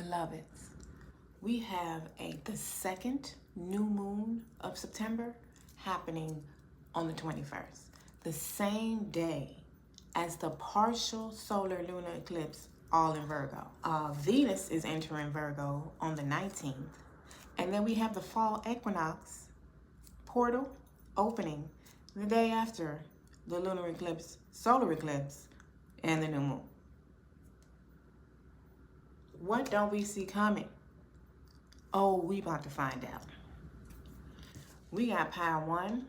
Beloveds, we have the second new moon of September happening on the 21st, the same day as the partial solar lunar eclipse, all in Virgo. Venus is entering Virgo on the 19th, and then we have the fall equinox portal opening the day after the lunar eclipse, solar eclipse, and the new moon. What don't we see coming? Oh, we about to find out. We got pile 1,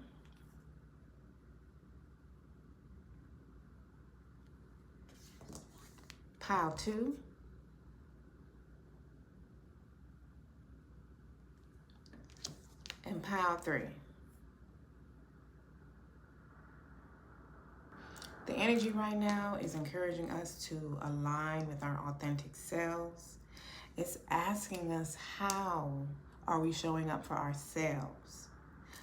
pile 2, and pile 3. The energy right now is encouraging us to align with our authentic selves. It's asking us, how are we showing up for ourselves?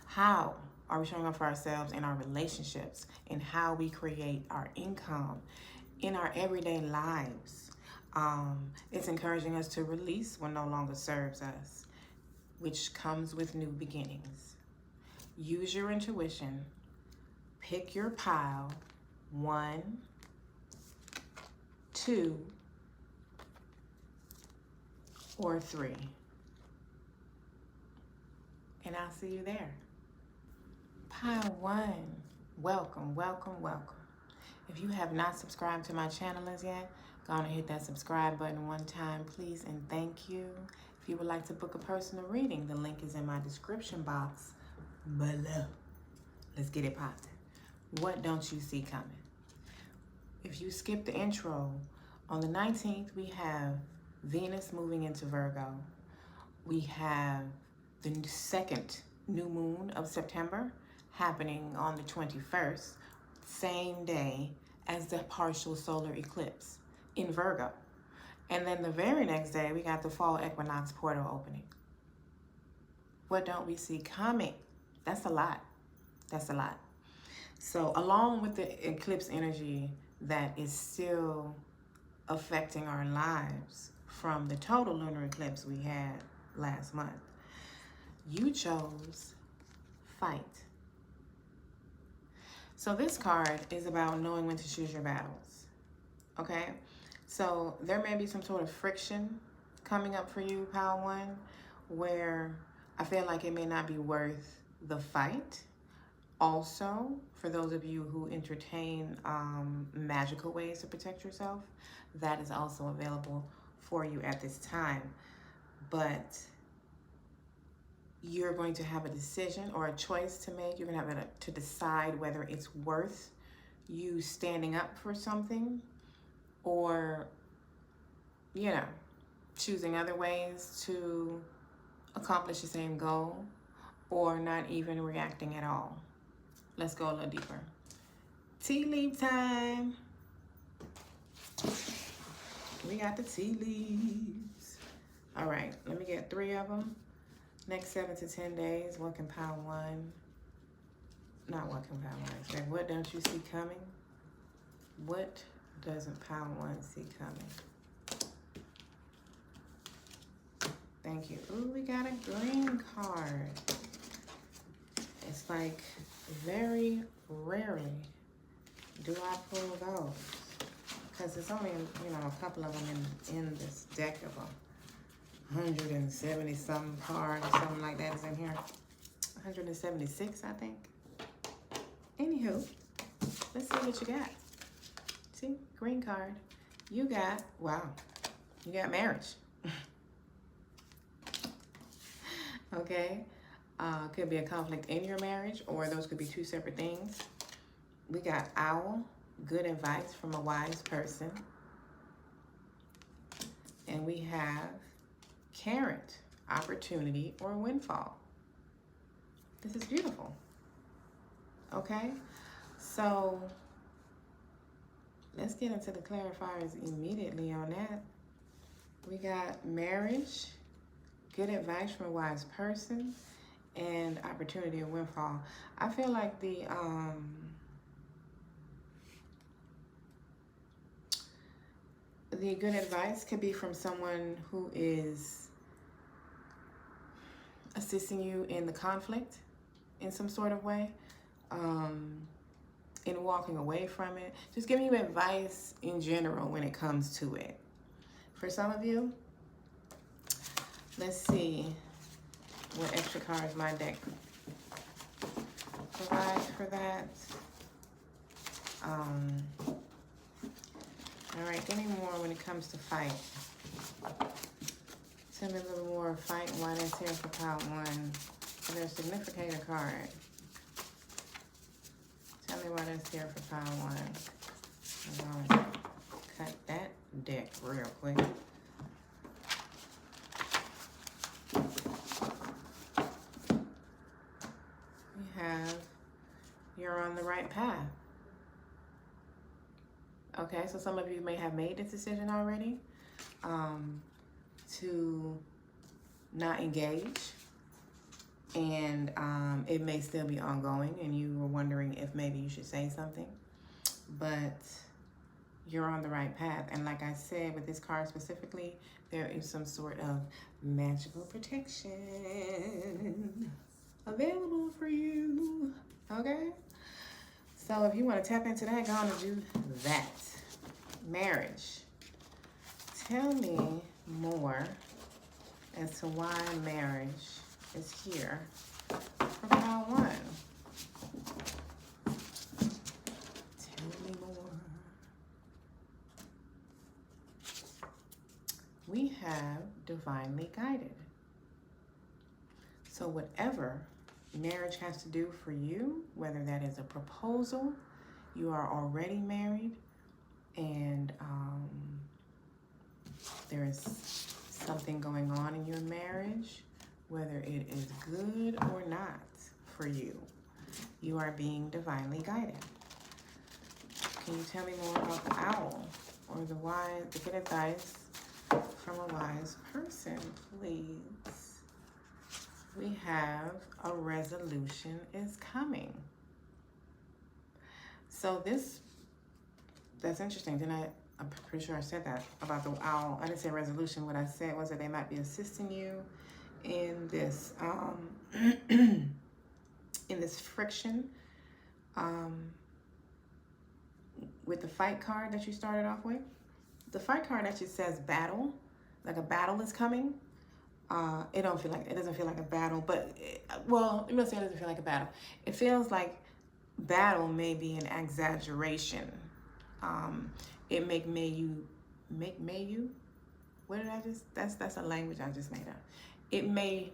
How are we showing up for ourselves in our relationships, in how we create our income, in our everyday lives? It's encouraging us to release what no longer serves us, which comes with new beginnings. Use your intuition. Pick your pile 1, 2, or 3. And I'll see you there. Pile 1, welcome, welcome, welcome. If you have not subscribed to my channel as yet, go on and hit that subscribe button one time, please, and thank you. If you would like to book a personal reading, the link is in my description box below. Let's get it popping. What don't you see coming? If you skip the intro, on the 19th, we have Venus moving into Virgo. We have the second new moon of September happening on the 21st, same day as the partial solar eclipse in Virgo. And then the very next day, we got the fall equinox portal opening. What don't we see coming? That's a lot. That's a lot. So along with the eclipse energy that is still affecting our lives from the total lunar eclipse we had last month, you chose fight. So this card is about knowing when to choose your battles, okay? So there may be some sort of friction coming up for you, pile 1, where I feel like it may not be worth the fight. Also, for those of you who entertain magical ways to protect yourself, that is also available for you at this time. But you're going to have a decision or a choice to make. You're going to have to decide whether it's worth you standing up for something, or, you know, choosing other ways to accomplish the same goal, or not even reacting at all. Let's go a little deeper. Tea leaf time. We got the tea leaves. All right, let me get 3 of them. Next 7 to 10 days, what can pile 1? Not what can pile 1 say. What don't you see coming? What doesn't pile 1 see coming? Thank you. Ooh, we got a green card. It's like very rarely do I pull those, because it's only, you know, a couple of them in this deck of 170 some cards or something like that is in here. 176, I think. Anywho, let's see what you got. See, green card. You got, wow, you got marriage. Okay. Could be a conflict in your marriage, or those could be 2 separate things. We got owl, good advice from a wise person. And we have carrot, opportunity or windfall. This is beautiful. Okay, so let's get into the clarifiers immediately on that. We got marriage, good advice from a wise person, and opportunity and windfall. I feel like the the good advice could be from someone who is assisting you in the conflict in some sort of way, in walking away from it. Just giving you advice in general when it comes to it. For some of you, let's see what extra cards my deck provides for that. All right, give me more when it comes to fight. Tell me a little more fight and why that's here for pile 1. For their significator card. Tell me why that's here for pile 1. I'm gonna cut that deck real quick. We have, you're on the right path. Okay, so some of you may have made this decision already to not engage, and it may still be ongoing, and you were wondering if maybe you should say something, but you're on the right path. And like I said, with this card specifically, there is some sort of magical protection available for you, okay? So if you want to tap into that, go on and do that. Marriage. Tell me more as to why marriage is here for pile 1. Tell me more. We have divinely guided. So whatever marriage has to do for you, whether that is a proposal, you are already married, and there is something going on in your marriage, whether it is good or not for you, you are being divinely guided. Can you tell me more about the owl or the good advice from a wise person, please? We have a resolution is coming. So that's interesting. I'm pretty sure I said that about the owl. I didn't say resolution. What I said was that they might be assisting you in this, in this friction, with the fight card that you started off with. The fight card actually says battle, like a battle is coming. It doesn't feel like a battle, but well, let me say it doesn't feel like a battle. It feels like battle may be an exaggeration. It make you. What did I just? That's a language I just made up. It may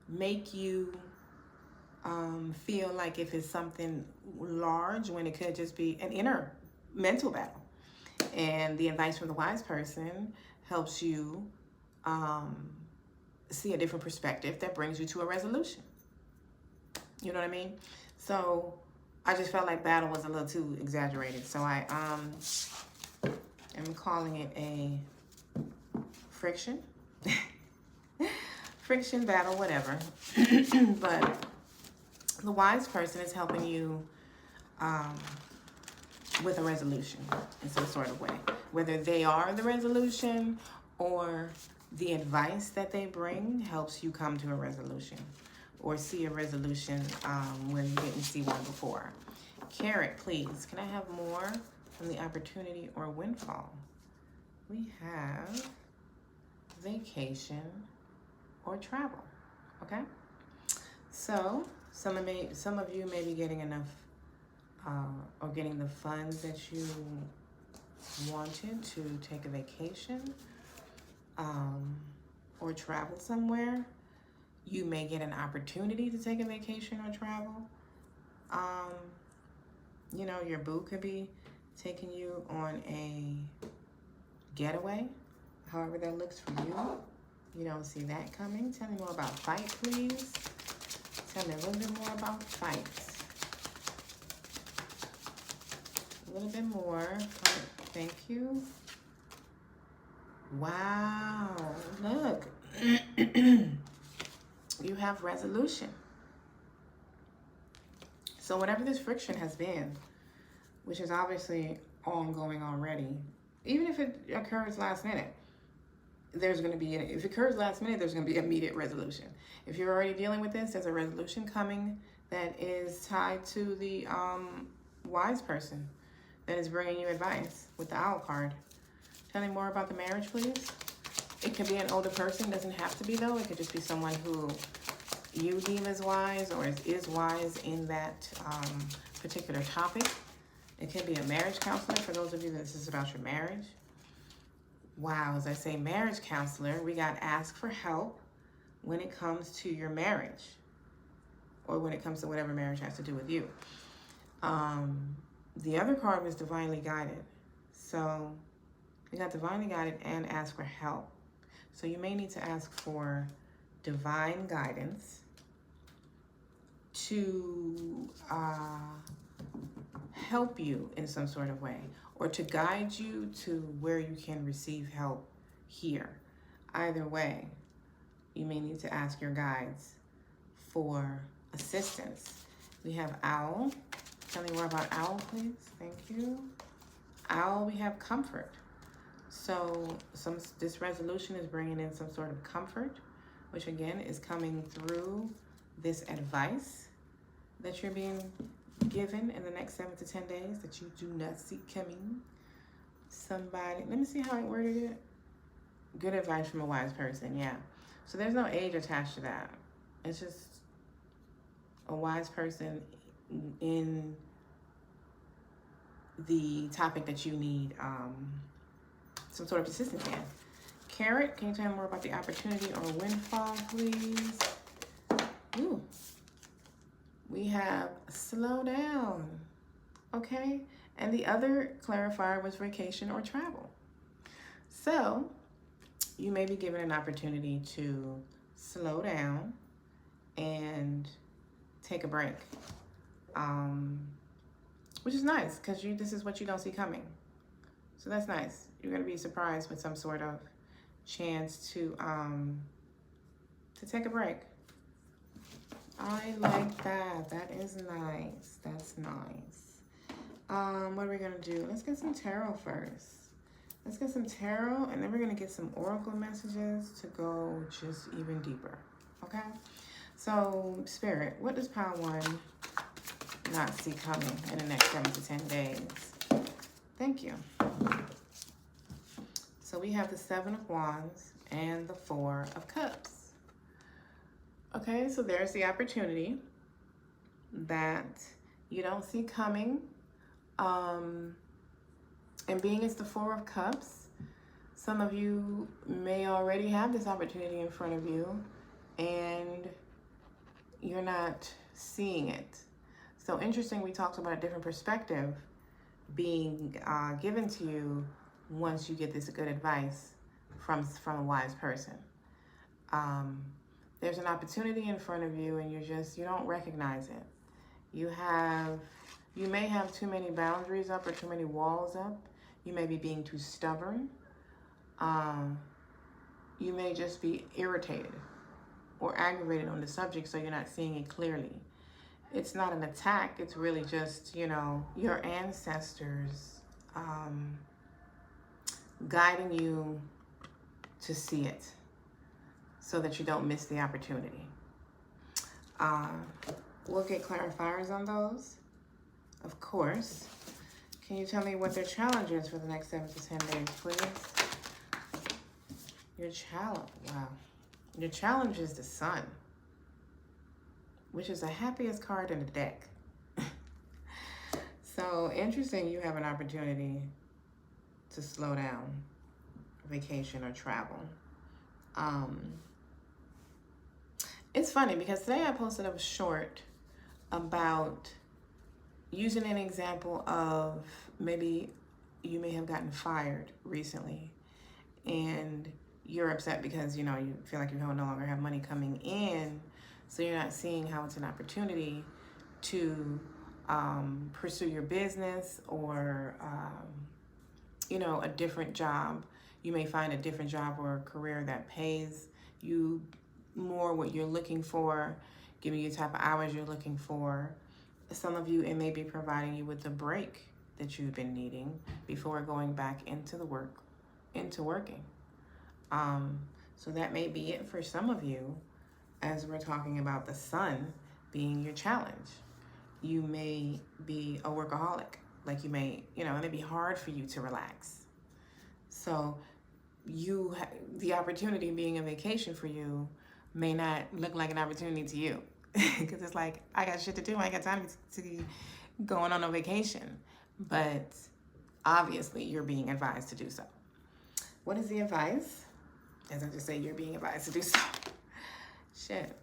make you feel like if it's something large when it could just be an inner mental battle. And the advice from the wise person helps you see a different perspective that brings you to a resolution. You know what I mean? So I just felt like battle was a little too exaggerated. So I am calling it a friction. Friction, battle, whatever. But the wise person is helping you with a resolution in some sort of way. Whether they are the resolution or the advice that they bring helps you come to a resolution or see a resolution where you didn't see one before. Carrot, please. Can I have more from the opportunity or windfall? We have vacation or travel. Okay? So some of you may be getting enough or getting the funds that you wanted to take a vacation or travel somewhere. You may get an opportunity to take a vacation or travel. You know, your boo could be taking you on a getaway, however that looks for you. You don't see that coming. Tell me more about fight, please. Tell me a little bit more about fights. A little bit more. Thank you. Wow. Look. You have resolution. So whatever this friction has been, which is obviously ongoing already, even if it occurs last minute, there's going to be, if it occurs last minute, there's going to be immediate resolution. If you're already dealing with this, there's a resolution coming that is tied to the wise person that is bringing you advice with the owl card. Tell me more about the marriage, please. It could be an older person, doesn't have to be though. It could just be someone who you deem as wise or is wise in that particular topic. It can be a marriage counselor for those of you that this is about your marriage. Wow, as I say marriage counselor, we got ask for help when it comes to your marriage or when it comes to whatever marriage has to do with you. The other card was divinely guided. So we got divinely guided and ask for help. So you may need to ask for divine guidance to help you in some sort of way, or to guide you to where you can receive help here. Either way, you may need to ask your guides for assistance. We have Owl. Tell me more about Owl, please. Thank you. Owl, we have comfort. So this resolution is bringing in some sort of comfort, which again is coming through this advice that you're being given in the next 7 to 10 days that you do not see coming. Somebody, let me see how I worded it. Good advice from a wise person, yeah. So there's no age attached to that. It's just a wise person in the topic that you need some sort of assistance in. Carrot, can you tell me more about the opportunity or windfall, please? Ooh. We have slow down, okay? And the other clarifier was vacation or travel. So you may be given an opportunity to slow down and take a break, which is nice because this is what you don't see coming. So that's nice. You're gonna be surprised with some sort of chance to take a break. I like that. That is nice. That's nice. What are we gonna do? Let's get some tarot first. Let's get some tarot, and then we're gonna get some oracle messages to go just even deeper. Okay? So, Spirit, what does Pile 1 not see coming in the next 7 to 10 days? Thank you. So we have the 7 of Wands and the 4 of Cups. Okay, so there's the opportunity that you don't see coming. And being it's the 4 of Cups, some of you may already have this opportunity in front of you and you're not seeing it. So interesting, we talked about a different perspective being given to you once you get this good advice from a wise person. There's an opportunity in front of you and you don't recognize it. You may have too many boundaries up or too many walls up. You may be being too stubborn. You may just be irritated or aggravated on the subject, so you're not seeing it clearly. It's not an attack. It's really just, your ancestors guiding you to see it so that you don't miss the opportunity. We'll get clarifiers on those, of course. Can you tell me what their challenge is for the next 7 to 10 days, please? Your challenge, wow. Your challenge is the Sun, which is the happiest card in the deck. So interesting, you have an opportunity to slow down, vacation or travel. It's funny because today I posted a short about using an example of maybe you may have gotten fired recently and you're upset because, you feel like you no longer have money coming in. So you're not seeing how it's an opportunity to pursue your business or, a different job. You may find a different job or a career that pays you more what you're looking for, giving you the type of hours you're looking for. Some of you, it may be providing you with a break that you've been needing before going back into working. So that may be it for some of you, as we're talking about the sun being your challenge. You may be a workaholic. Like you may, it may be hard for you to relax. So the opportunity being a vacation for you may not look like an opportunity to you. Because it's like, I got shit to do. I ain't got time to be going on a vacation. But obviously, you're being advised to do so. What is the advice? As I just say, you're being advised to do so. Shit.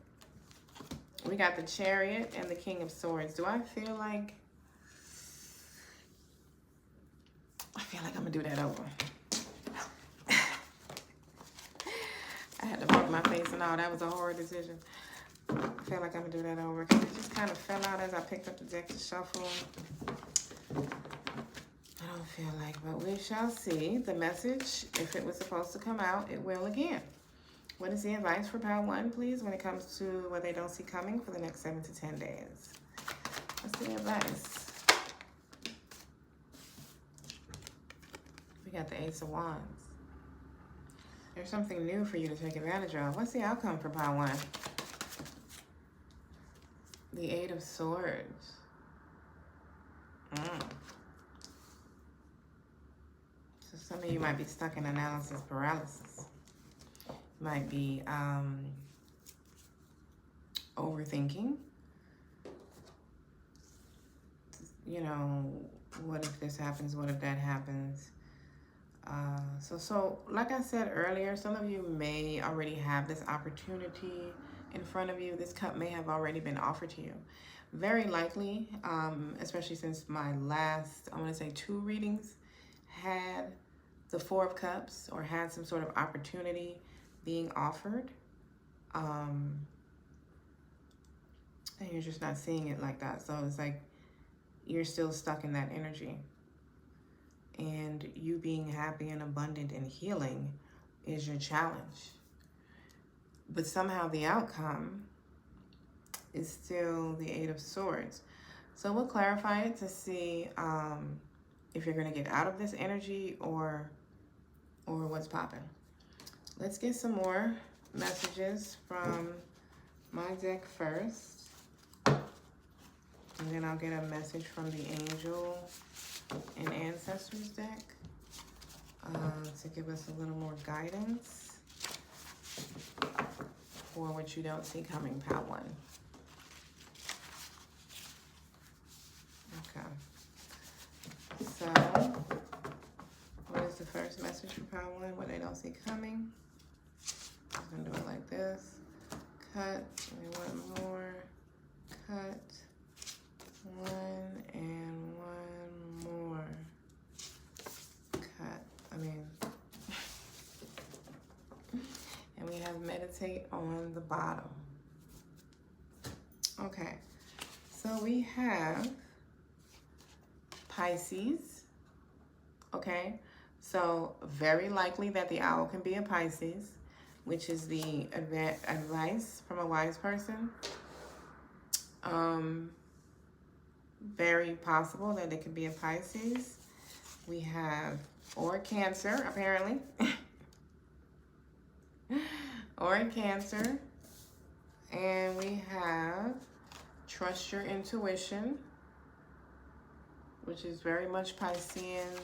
We got the Chariot and the King of Swords. Do I feel like I'm going to do that over? I had to mark my face and all. That was a horrid decision. I feel like I'm going to do that over because it just kind of fell out as I picked up the deck to shuffle. I don't feel like, but we shall see. The message, if it was supposed to come out, it will again. What is the advice for Pile 1, please, when it comes to what they don't see coming for the next 7 to 10 days? What's the advice? We got the Ace of Wands. There's something new for you to take advantage of. What's the outcome for Pile 1? The Eight of Swords. So some of you might be stuck in analysis paralysis. Might be overthinking. What if this happens? What if that happens? So like I said earlier, some of you may already have this opportunity in front of you. This cup may have already been offered to you. Very likely, especially since my last, I want to say 2 readings had the Four of Cups or had some sort of opportunity being offered. And you're just not seeing it like that. So it's like you're still stuck in that energy. And you being happy and abundant and healing is your challenge. But somehow the outcome is still the Eight of Swords. So we'll clarify it to see if you're going to get out of this energy or what's popping. Let's get some more messages from my deck first. And then I'll get a message from the Angel and Ancestors deck to give us a little more guidance for what you don't see coming, Pile 1. Okay. So, what is the first message for Pile 1? What they don't see coming? I'm going to do it like this. Cut. And one more. Cut. 1 and 1 more. Cut. And we have meditate on the bottom. Okay. So we have Pisces. Okay. So very likely that the owl can be a Pisces, which is the advice from a wise person. Very possible that it could be a Pisces. We have, or Cancer, apparently. Or in Cancer. And we have trust your intuition, which is very much Piscean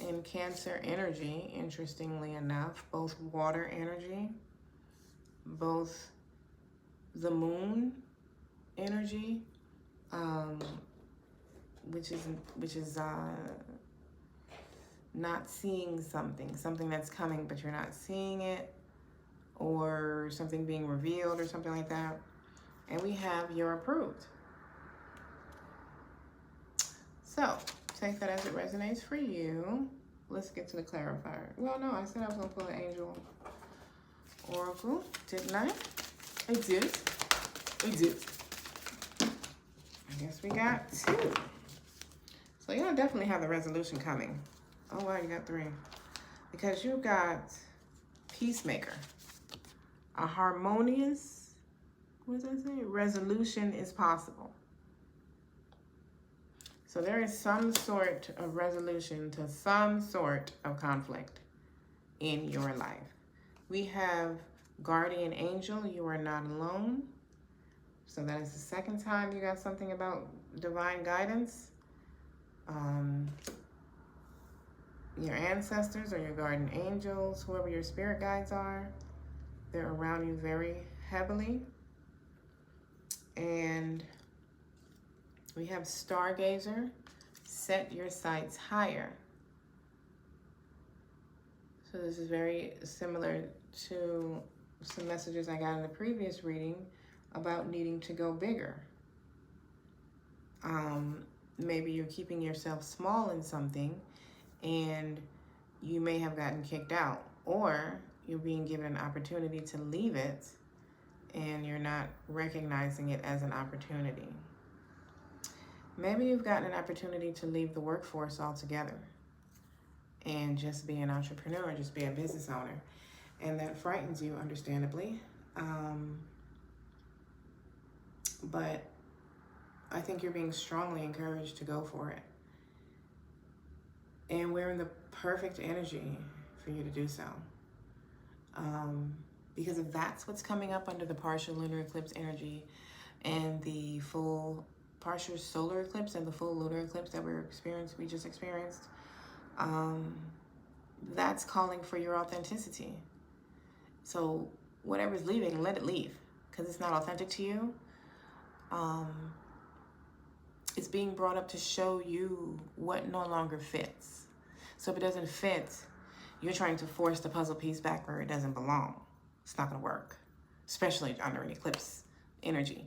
and Cancer energy, interestingly enough. Both water energy, both the moon energy, which is not seeing something that's coming, but you're not seeing it, or something being revealed or something like that. And we have you're approved. So take that as it resonates for you. Let's get to the clarifier. Well, no, I said I was gonna pull an Angel Oracle, didn't I? I did. I guess we got 2. So you'll definitely have the resolution coming. Oh wow, you got 3. Because you got Peacemaker. A harmonious, what does that say? Resolution is possible. So there is some sort of resolution to some sort of conflict in your life. We have guardian angel, you are not alone. So that is the second time you got something about divine guidance. Your ancestors or your guardian angels, whoever your spirit guides are, they're around you very heavily. And we have stargazer, set your sights higher. So this is very similar to some messages I got in the previous reading about needing to go bigger. Maybe you're keeping yourself small in something and you may have gotten kicked out, or you're being given an opportunity to leave it and you're not recognizing it as an opportunity. Maybe you've gotten an opportunity to leave the workforce altogether and just be an entrepreneur, just be a business owner. And that frightens you, understandably. But I think you're being strongly encouraged to go for it. And we're in the perfect energy for you to do so. Because if that's what's coming up under the partial lunar eclipse energy and the full partial solar eclipse and the full lunar eclipse that we just experienced, that's calling for your authenticity. So whatever's leaving, let it leave, because it's not authentic to you. It's being brought up to show you what no longer fits. So if it doesn't fit, you're trying to force the puzzle piece back where it doesn't belong. It's not going to work, especially under an eclipse energy.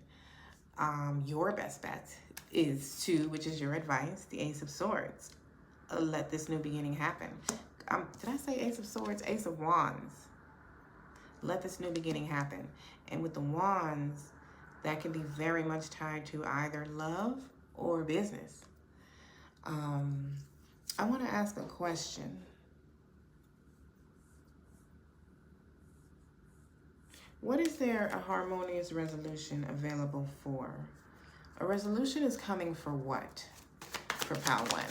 Your best bet is to, which is your advice, the Ace of Swords. Let this new beginning happen. Did I say Ace of Swords? Ace of Wands. Let this new beginning happen. And with the wands, that can be very much tied to either love or business. I want to ask a question. What is there a harmonious resolution available for? A resolution is coming for what? For Pal 1.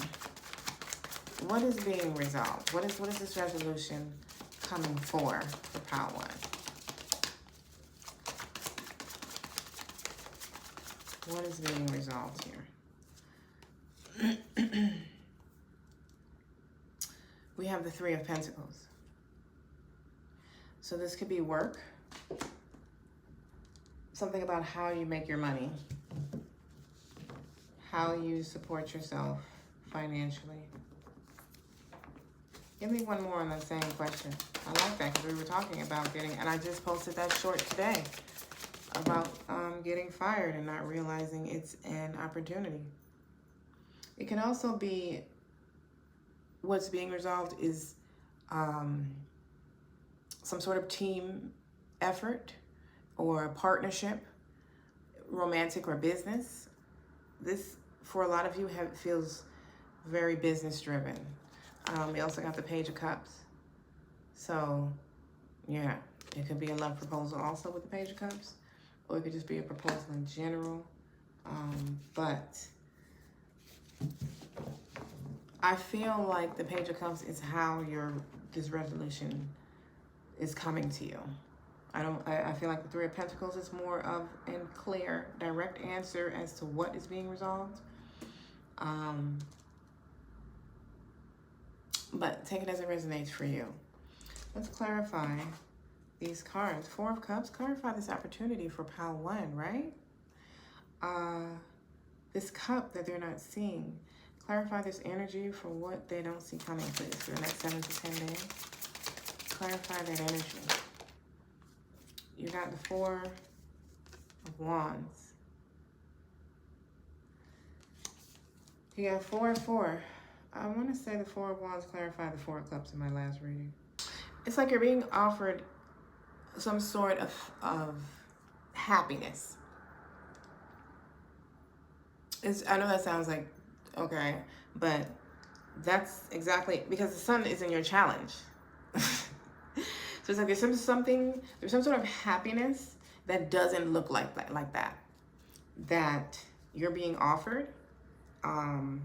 What is being resolved? What is this resolution coming for Pal 1? What is being resolved here? We have the Three of Pentacles. So this could be work. Something about how you make your money. How you support yourself financially. Give me one more on that same question. I like that because we were talking about getting, and I just posted that short today about getting fired and not realizing it's an opportunity. It can also be what's being resolved is some sort of team effort or a partnership, romantic or business. This, for a lot of you, feels very business driven. We also got the Page of Cups. So, yeah, it could be a love proposal also with the Page of Cups, or it could just be a proposal in general. But I feel like the Page of Cups is how this resolution is coming to you. I feel like the Three of Pentacles is more of a clear, direct answer as to what is being resolved. But take it as it resonates for you. Let's clarify these cards. Four of Cups, clarify this opportunity for Pal 1, right? This cup that they're not seeing. Clarify this energy for what they don't see coming, please, for the next 7 to 10 days. Clarify that energy. You got the Four of Wands. You got 4 and 4. I want to say the Four of Wands clarified the Four of Cups in my last reading. It's like you're being offered some sort of happiness. I know that sounds like, okay, but that's exactly, because the sun is in your challenge. So it's like there's some sort of happiness that doesn't look like that you're being offered. or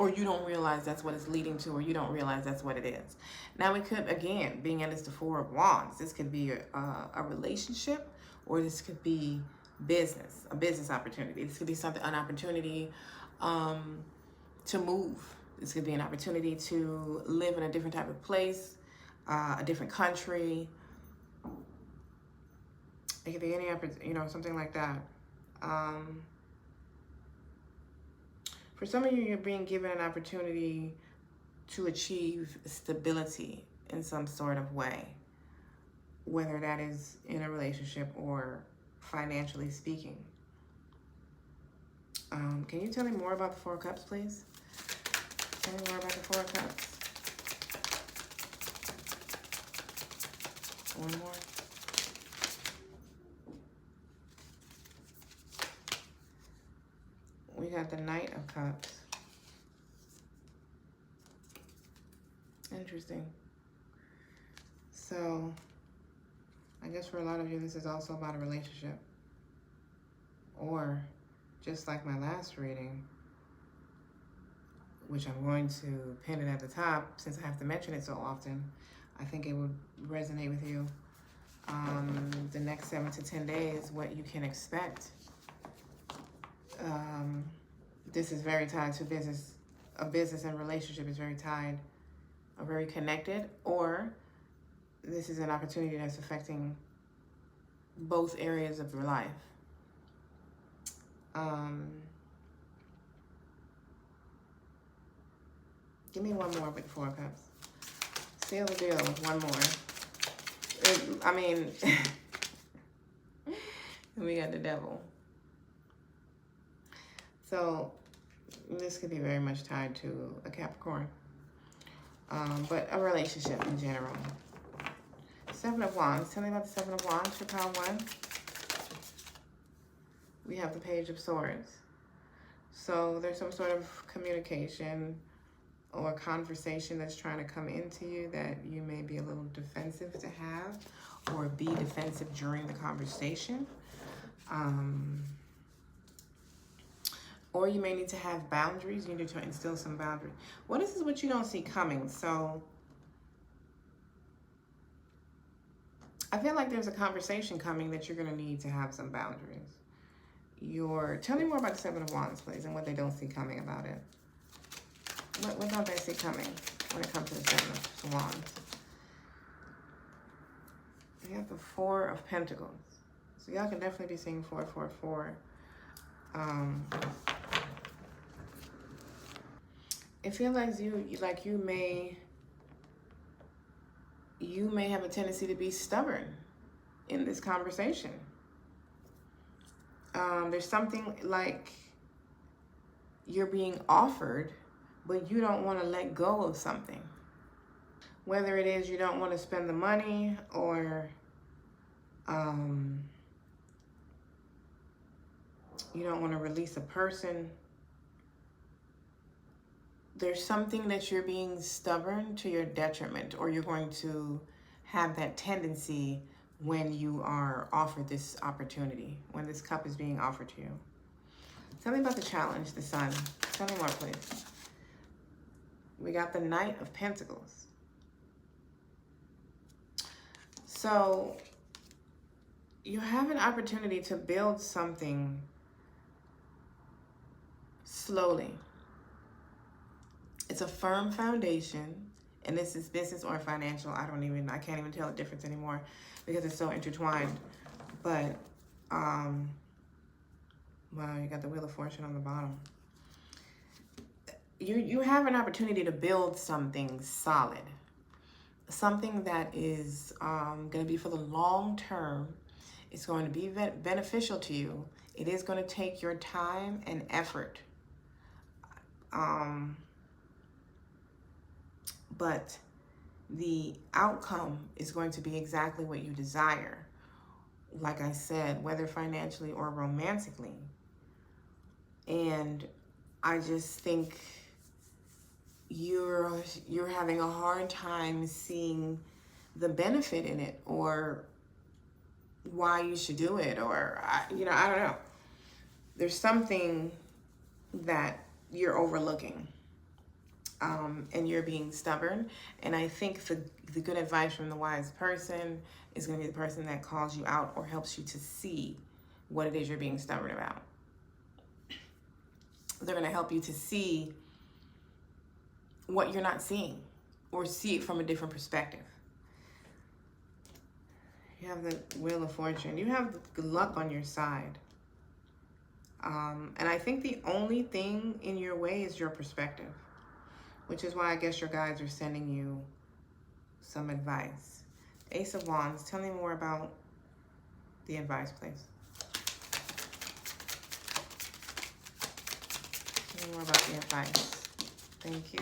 you don't realize that's what it's leading to, or you don't realize that's what it is. Now it could, again, being in this the Four of Wands, this could be a relationship, or this could be business, a business opportunity. This could be something, an opportunity to move. This could be an opportunity to live in a different type of place, a different country. It could be any, something like that. For some of you, you're being given an opportunity to achieve stability in some sort of way, whether that is in a relationship or financially speaking. Can you tell me more about the Four of Cups, please? Tell me more about the Four of Cups. One more. We got the Knight of Cups. Interesting. So, I guess for a lot of you, this is also about a relationship. Or, just like my last reading, which I'm going to pin it at the top since I have to mention it so often, I think it would resonate with you. The next 7 to 10 days, what you can expect. This is very tied to business. A business and relationship is very tied, or very connected, or this is an opportunity that's affecting both areas of your life. Give me one more with the Four of Cups. Seal the deal with one more. We got the Devil. So this could be very much tied to a Capricorn, but a relationship in general. Seven of Wands. Tell me about the Seven of Wands for pile one. We have the Page of Swords. So there's some sort of communication or conversation that's trying to come into you that you may be a little defensive to have, or be defensive during the conversation. Or you may need to have boundaries. You need to instill some boundaries. Well, this is what you don't see coming. So I feel like there's a conversation coming that you're going to need to have some boundaries. Tell me more about the Seven of Wands, please, and what they don't see coming about it. What don't they see coming when it comes to the Seven of Wands? We have the Four of Pentacles. So y'all can definitely be seeing 444. It feels like you may have a tendency to be stubborn in this conversation. There's something like you're being offered, but you don't want to let go of something. Whether it is you don't want to spend the money, or you don't want to release a person. There's something that you're being stubborn to your detriment, or you're going to have that tendency when you are offered this opportunity, when this cup is being offered to you. Tell me about the challenge, the Sun. Tell me more, please. We got the Knight of Pentacles. So you have an opportunity to build something slowly. It's a firm foundation, and this is business or financial. I can't even tell the difference anymore because it's so intertwined. But, wow, you got the Wheel of Fortune on the bottom. You have an opportunity to build something solid, something that is going to be for the long term. It's going to be beneficial to you. It is going to take your time and effort. But the outcome is going to be exactly what you desire. Like I said, whether financially or romantically. And I just think you're having a hard time seeing the benefit in it, or why you should do it, or I don't know. There's something that you're overlooking. And you're being stubborn. And I think the good advice from the wise person is going to be the person that calls you out or helps you to see what it is you're being stubborn about. They're going to help you to see what you're not seeing or see it from a different perspective. You have the Wheel of Fortune. You have the luck on your side. And I think the only thing in your way is your perspective, which is why I guess your guides are sending you some advice. Ace of Wands, tell me more about the advice, please. Tell me more about the advice. Thank you.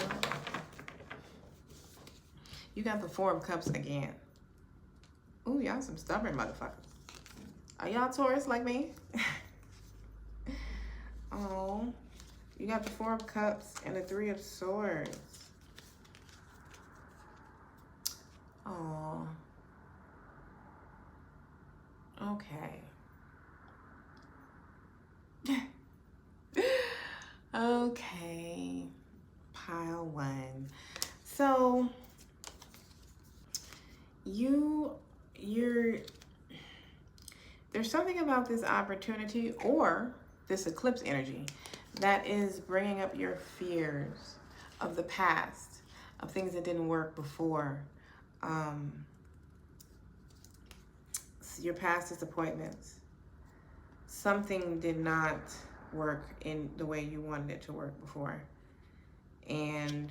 You got the Four of Cups again. Ooh, y'all some stubborn motherfuckers. Are y'all Taurus like me? Oh, you got the Four of Cups and the Three of Swords. Oh. Okay. Okay. Pile one. So there's something about this opportunity or this eclipse energy that is bringing up your fears of the past, of things that didn't work before, your past disappointments. Something did not work in the way you wanted it to work before. And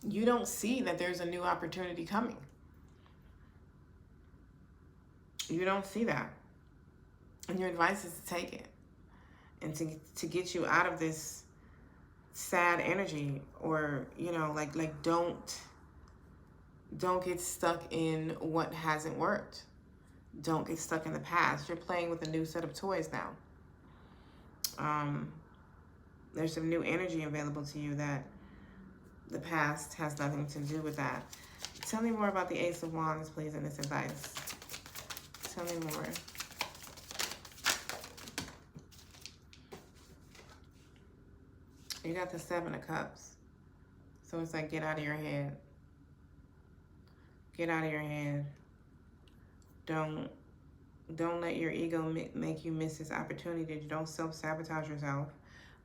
you don't see that there's a new opportunity coming. You don't see that. And your advice is to take it and to get you out of this sad energy, or, you know, like don't get stuck in what hasn't worked. Don't get stuck in the past. You're playing with a new set of toys now. There's some new energy available to you that the past has nothing to do with that. Tell me more about the Ace of Wands, please, in this advice. Tell me more. You got the Seven of Cups. So it's like, get out of your head. Get out of your head. Don't let your ego make you miss this opportunity. Don't self-sabotage yourself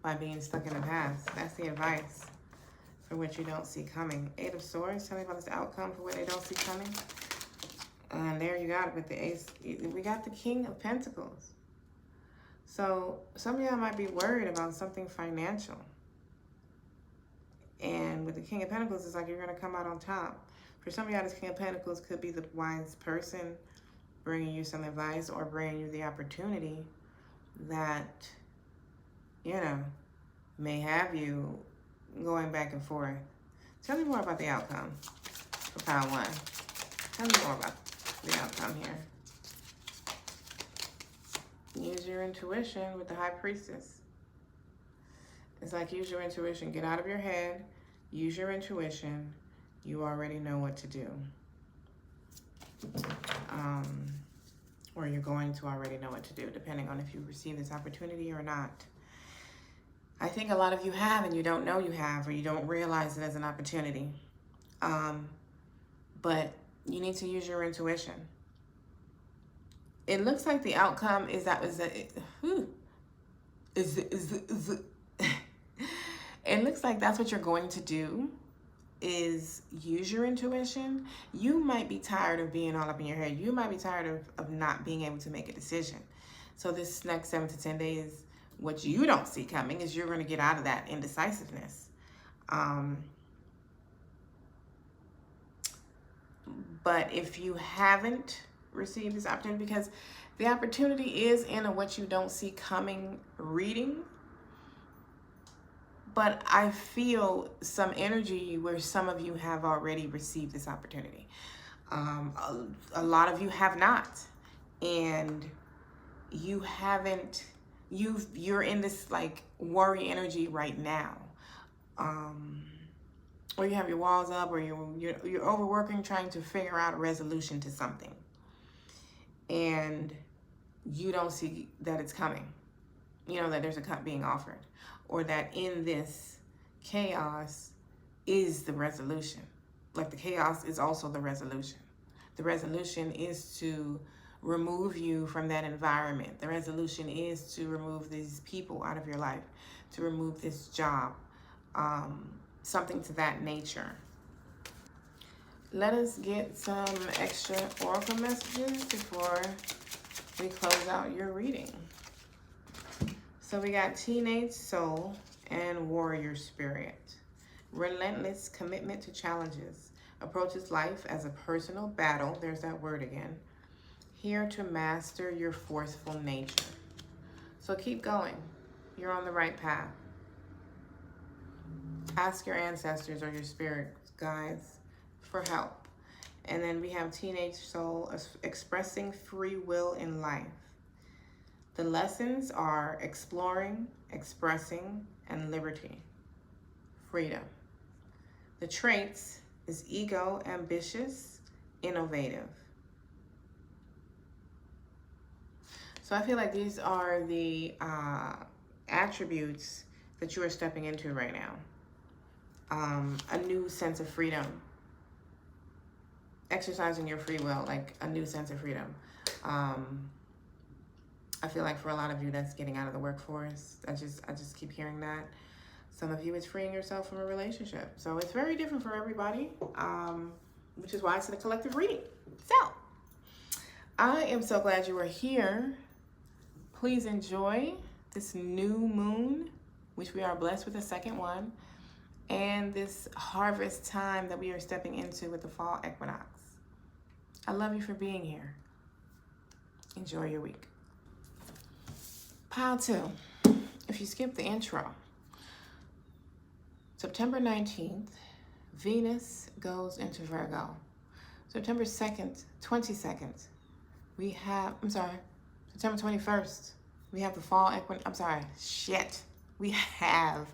by being stuck in the past. That's the advice for what you don't see coming. Eight of Swords. Tell me about this outcome for what they don't see coming. And there you got it with the Ace. We got the King of Pentacles. So some of y'all might be worried about something financial. And with the King of Pentacles, it's like you're going to come out on top. For some of y'all, this King of Pentacles could be the wise person bringing you some advice or bringing you the opportunity that, you know, may have you going back and forth. Tell me more about the outcome for pile one. Tell me more about the outcome here. Use your intuition with the High Priestess. It's like, use your intuition. Get out of your head. Use your intuition. You already know what to do. Or you're going to already know what to do, depending on if you receive this opportunity or not. I think a lot of you have, and you don't know you have, or you don't realize it as an opportunity. But you need to use your intuition. It looks like the outcome is that it looks like that's what you're going to do, is use your intuition. You might be tired of being all up in your head. You might be tired of not being able to make a decision. So this next 7 to 10 days, what you don't see coming is you're going to get out of that indecisiveness. But if you haven't received this opportunity, because the opportunity is in a what you don't see coming reading, but I feel some energy where some of you have already received this opportunity. A lot of you have not. And you haven't, you're in this like worry energy right now. Or you have your walls up, or you're overworking, trying to figure out a resolution to something. And you don't see that it's coming. you know, that there's a cup being offered, or that in this chaos is the resolution. Like the chaos is also the resolution. The resolution is to remove you from that environment. The resolution is to remove these people out of your life, to remove this job, something to that nature. Let us get some extra oracle messages before we close out your reading. So we got teenage soul and warrior spirit. Relentless commitment to challenges. Approaches life as a personal battle. There's that word again. Here to master your forceful nature. So keep going. You're on the right path. Ask your ancestors or your spirit guides for help. And then we have teenage soul, expressing free will in life. The lessons are exploring, expressing, and liberty. Freedom. The traits is ego, ambitious, innovative. So I feel like these are the attributes that you are stepping into right now. A new sense of freedom. Exercising your free will, like a new sense of freedom. I feel like for a lot of you, that's getting out of the workforce. I just keep hearing that. Some of you, it's freeing yourself from a relationship. So it's very different for everybody, which is why it's a collective reading. So I am so glad you are here. Please enjoy this new moon, which we are blessed with a second one, and this harvest time that we are stepping into with the fall equinox. I love you for being here. Enjoy your week. Pile 2. If you skip the intro, September 19th, Venus goes into Virgo. September 2nd, 22nd, we have, September 21st, we have the fall equinox, we have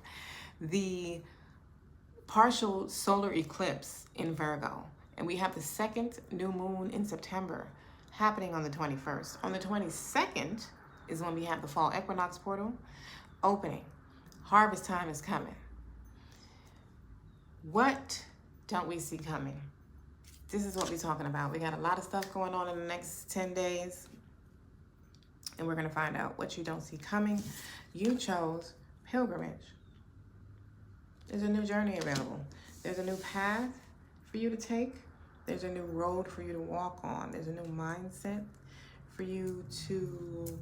the partial solar eclipse in Virgo. And we have the second new moon in September happening on the 21st. On the 22nd is when we have the fall equinox portal opening. Harvest time is coming. What don't we see coming? This is what we're talking about. We got a lot of stuff going on in the next 10 days. And we're going to find out what you don't see coming. You chose pilgrimage. There's a new journey available. There's a new path for you to take. There's a new road for you to walk on. There's a new mindset for you to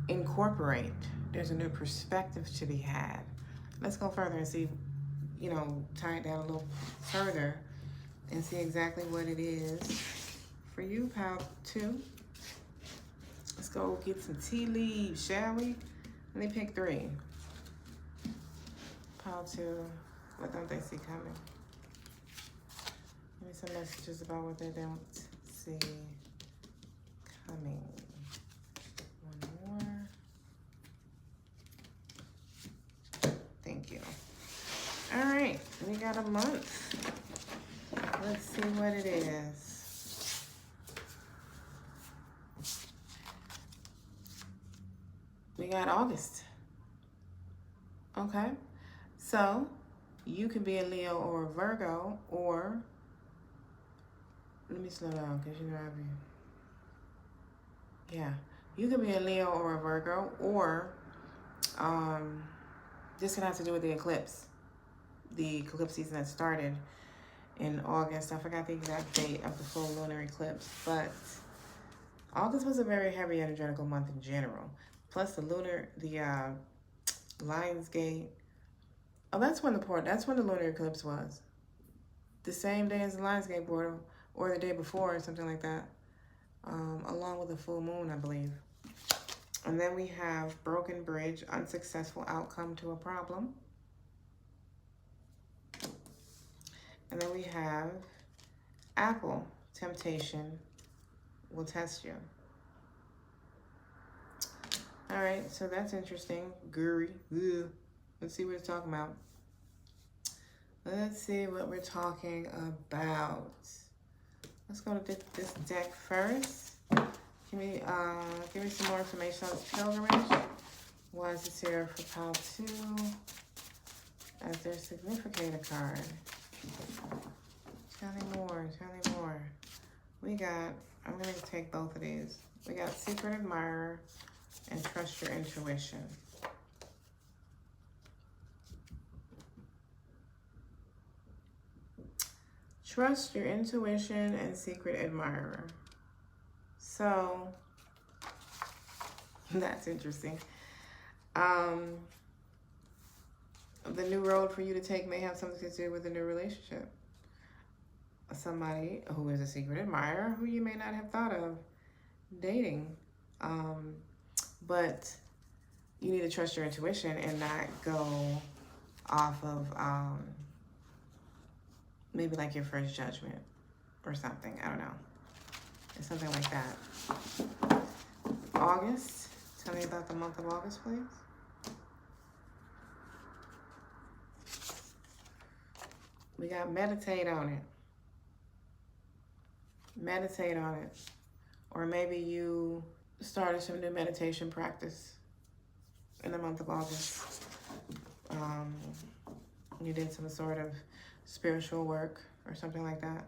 incorporate. There's a new perspective to be had. Let's go further and see, tie it down a little further and see exactly what it is for you, Pile 2. Let's go get some tea leaves, shall we? Let me pick 3. Pile 2, what don't they see coming? Give me some messages about what they don't see coming. One more. Thank you. All right, we got a month. Let's see what it is. We got August. Okay, so you can be a Leo or a Virgo, or let me slow down because you could be a Leo or a Virgo, or this can have to do with the eclipse season that started in August. I forgot the exact date of the full lunar eclipse, but August was a very heavy energetical month in general. Plus the Lionsgate. Oh, that's when the lunar eclipse was. The same day as the Lionsgate portal, or the day before, or something like that. Along with the full moon, I believe. And then we have broken bridge, unsuccessful outcome to a problem. And then we have Apple, temptation will test you. All right, so that's interesting. Guri. Ugh. Let's see what it's talking about. Let's see what we're talking about. Let's go to this deck first. Give me some more information on this pilgrimage. Why is this here for pile 2 as their significator card? Tell me more, tell me more. We got, I'm going to take both of these. We got Secret Admirer and Trust Your Intuition. Trust Your Intuition and Secret Admirer. So, that's interesting. The new road for you to take may have something to do with a new relationship. Somebody who is a secret admirer who you may not have thought of dating. But you need to trust your intuition and not go off of maybe like your first judgment or something. I don't know. It's something like that. August. Tell me about the month of August, please. We got meditate on it. Meditate on it. Or maybe you started some new meditation practice in the month of August. You did some sort of spiritual work or something like that.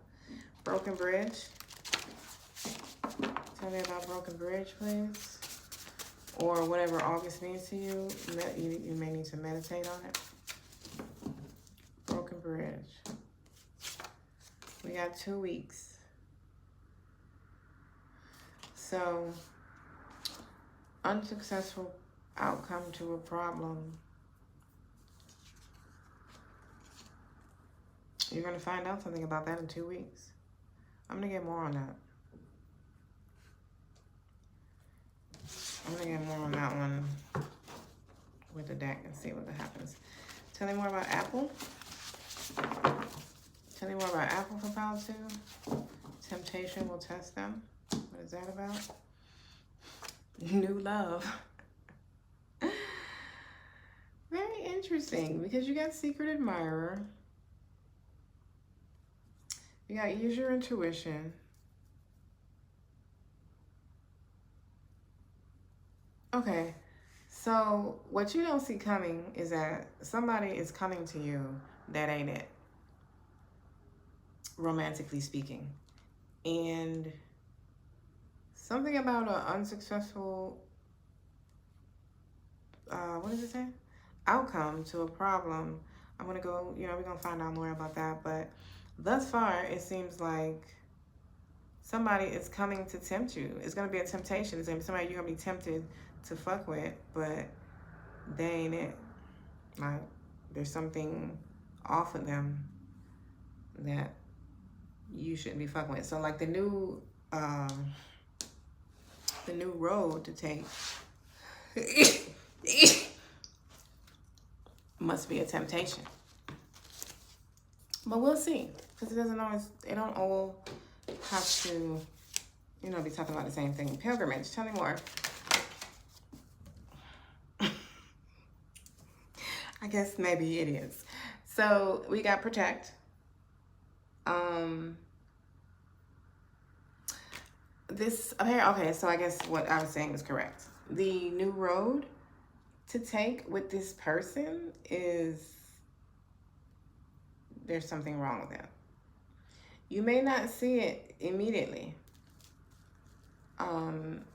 Broken bridge. Tell me about broken bridge, please. Or whatever August means to you, you may need to meditate on it. Broken bridge. We got 2 weeks. So, unsuccessful outcome to a problem. You're going to find out something about that in 2 weeks. I'm going to get more on that. I'm going to get more on that one with the deck and see what happens. Tell me more about Apple. Tell me more about Apple for pile 2. Temptation will test them. What is that about? New love. Very interesting because you got Secret Admirer. You got Use Your Intuition. Okay, so what you don't see coming is that somebody is coming to you that ain't it, romantically speaking. And something about an unsuccessful, what does it say? Outcome to a problem. I'm going to go, we're going to find out more about that. But thus far, it seems like somebody is coming to tempt you. It's going to be a temptation. It's going to be somebody you're going to be tempted to fuck with, but they ain't it. Like, there's something off of them that you shouldn't be fucking with. So, like, the new road to take must be a temptation. But we'll see, because it don't all have to, be talking about the same thing. Pilgrimage, tell me more. I guess maybe it is. So we got protect. Okay, so I guess what I was saying was correct. The new road to take with this person is there's something wrong with them. You may not see it immediately.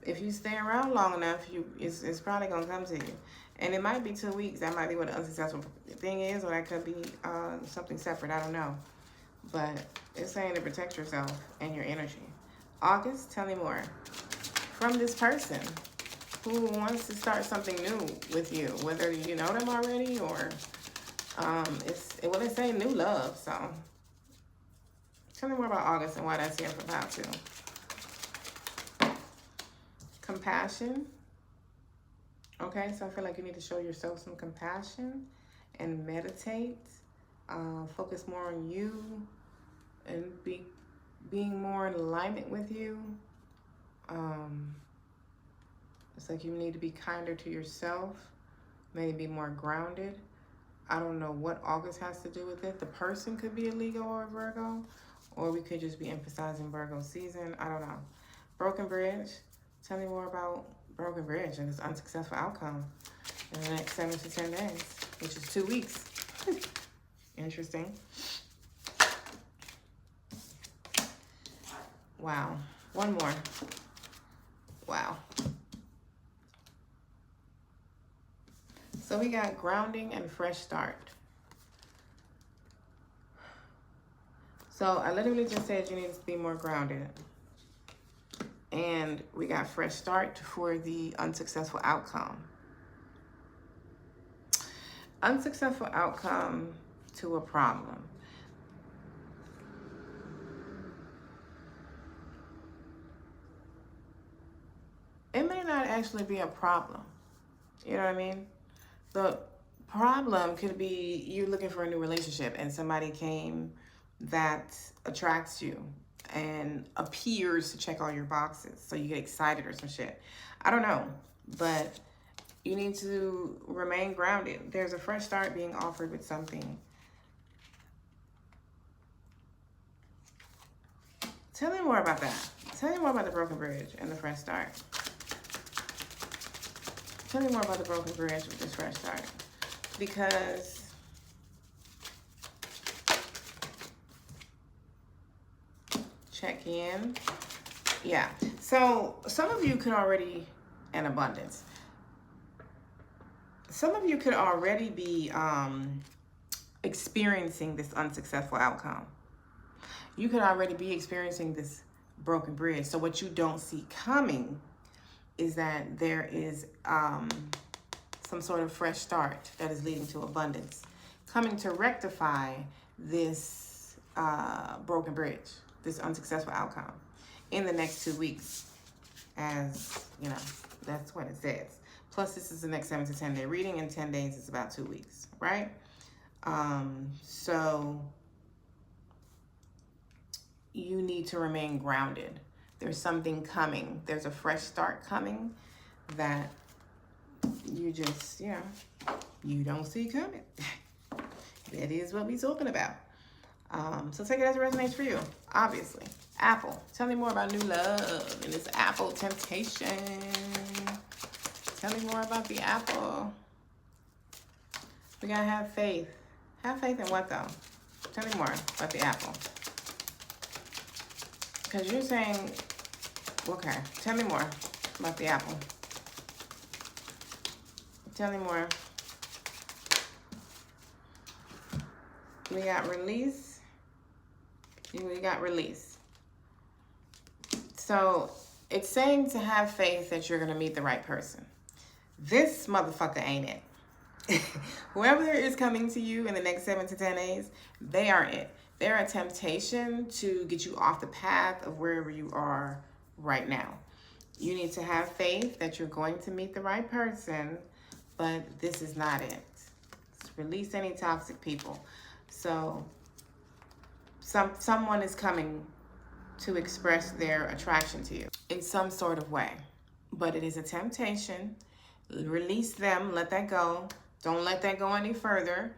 If you stay around long enough, it's probably gonna come to you. And it might be 2 weeks. That might be what the unsuccessful thing is, or that could be something separate. I don't know. But it's saying to protect yourself and your energy. August, tell me more. From this person who wants to start something new with you, whether you know them already or they say new love. So tell me more about August and why that's here for pile 2. Compassion. Okay, so I feel like you need to show yourself some compassion and meditate. Focus more on you and being more in alignment with you. It's like you need to be kinder to yourself, maybe be more grounded. I don't know what August has to do with it. The person could be a Leo or a Virgo, or we could just be emphasizing Virgo season. I don't know. Broken bridge. Tell me more about broken bridge and this unsuccessful outcome. in the next 7 to 10 days, which is 2 weeks. Interesting. Wow. One more. Wow. So we got grounding and fresh start. So I literally just said you need to be more grounded. And we got fresh start for the unsuccessful outcome. Unsuccessful outcome to a problem. It may not actually be a problem. You know what I mean? The problem could be you're looking for a new relationship and somebody came that attracts you and appears to check all your boxes. So you get excited or some shit. I don't know. But you need to remain grounded. There's a fresh start being offered with something. Tell me more about that. Tell me more about the broken bridge and the fresh start. Tell me more about the broken bridge with this fresh start. Because check in. Yeah. So some of you could already, in abundance. Some of you could already be experiencing this unsuccessful outcome. You could already be experiencing this broken bridge. So what you don't see coming is that there is some sort of fresh start that is leading to abundance, coming to rectify this broken bridge, this unsuccessful outcome in the next 2 weeks. As you know, that's what it says. Plus, this is the next 7 to 10 day reading. In 10 days, it's about 2 weeks, right? So you need to remain grounded. There's something coming. There's a fresh start coming that you just, you know, you don't see coming. That is what we're talking about. So take it as it resonates for you, obviously. Apple. Tell me more about new love and this apple temptation. Tell me more about the apple. We gotta have faith. Have faith in what though? Tell me more about the apple. Because you're saying, okay, tell me more about the apple. Tell me more. We got release. We got release. So it's saying to have faith that you're going to meet the right person. This motherfucker ain't it. Whoever is coming to you in the next 7 to 10 days, they are it. They're a temptation to get you off the path of wherever you are right now. You need to have faith that you're going to meet the right person, but this is not it. Release any toxic people. So someone is coming to express their attraction to you in some sort of way, but it is a temptation. Release them, let that go. Don't let that go any further,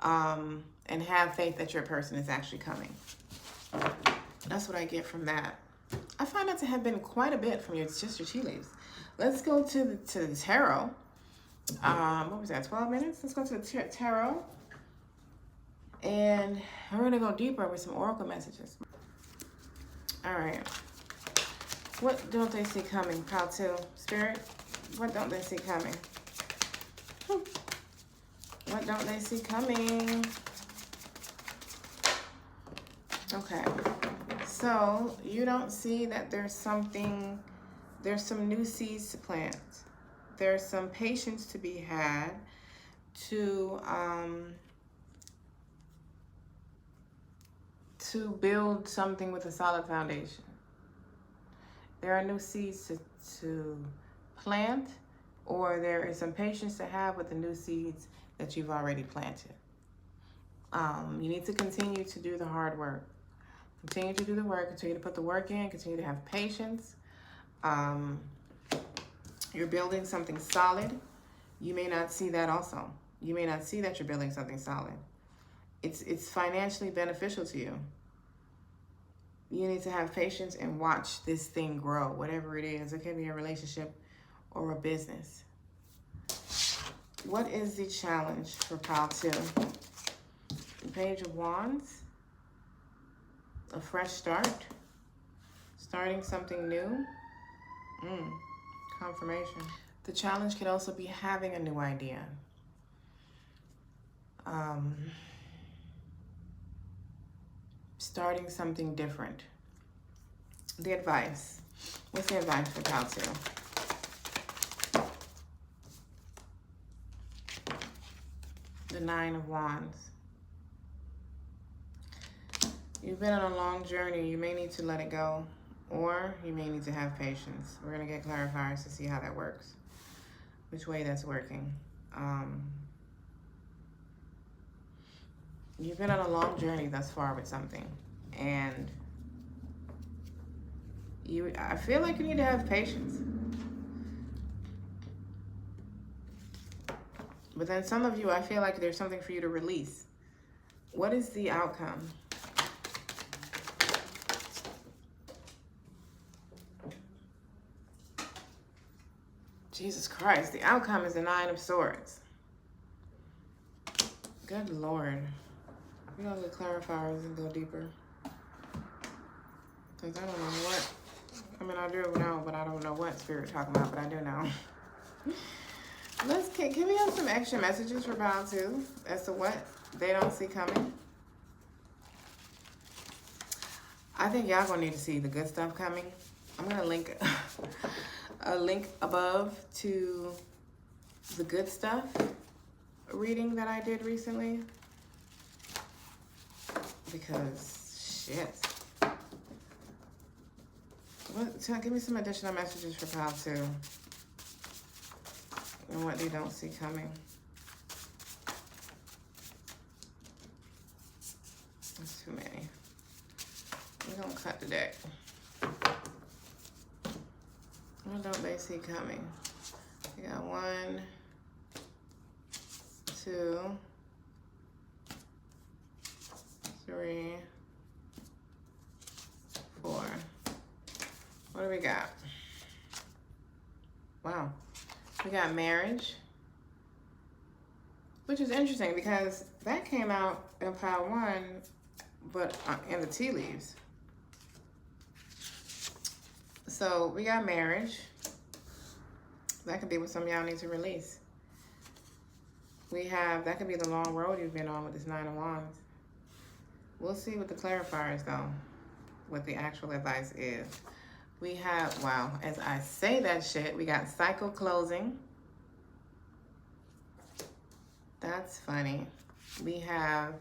and have faith that your person is actually coming. That's what I get from that. I find that to have been quite a bit from your tea leaves. Let's go to the tarot. What was that, 12 minutes? Let's go to the tarot. And we're going to go deeper with some oracle messages. All right. What don't they see coming, Pile 2? Spirit, what don't they see coming? What don't they see coming? Okay. So you don't see that there's some new seeds to plant. There's some patience to be had to build something with a solid foundation. There are new seeds to plant, or there is some patience to have with the new seeds that you've already planted. You need to continue to do the hard work. Continue to do the work, continue to put the work in, continue to have patience. You're building something solid. You may not see that also. You may not see that you're building something solid. It's financially beneficial to you. You need to have patience and watch this thing grow, whatever it is. It can be a relationship or a business. What is the challenge for pile 2? The Page of Wands. A fresh start. Starting something new. Confirmation. The challenge could also be having a new idea. Starting something different. The advice. What's the advice for pile 2? The Nine of Wands. You've been on a long journey. You may need to let it go, or you may need to have patience. We're going to get clarifiers to see how that works, which way that's working. You've been on a long journey thus far with something, and I feel like you need to have patience. But then some of you, I feel like there's something for you to release. What is the outcome? Jesus Christ, the outcome is the Nine of Swords. Good Lord. We're going to get clarifiers and go deeper. Because I don't know what. I mean, I do know, but I don't know what Spirit talking about, but I do know. Can we have some extra messages for pile 2 as to what they don't see coming? I think y'all gonna need to see the good stuff coming. I'm gonna link a link above to the good stuff reading that I did recently. Because shit. Give me some additional messages for pile 2. And what they don't see coming. That's too many. We're gonna cut the deck. What don't they see coming? We got 1, 2, 3, 4. What do we got? Wow. We got marriage, which is interesting because that came out in pile 1, but in the tea leaves. So we got marriage. That could be what some of y'all need to release. We have, that could be the long road you've been on with this Nine of Wands. We'll see with the clarifiers though, what the actual advice is. We have, wow, as I say that shit, we got cycle closing. That's funny. We have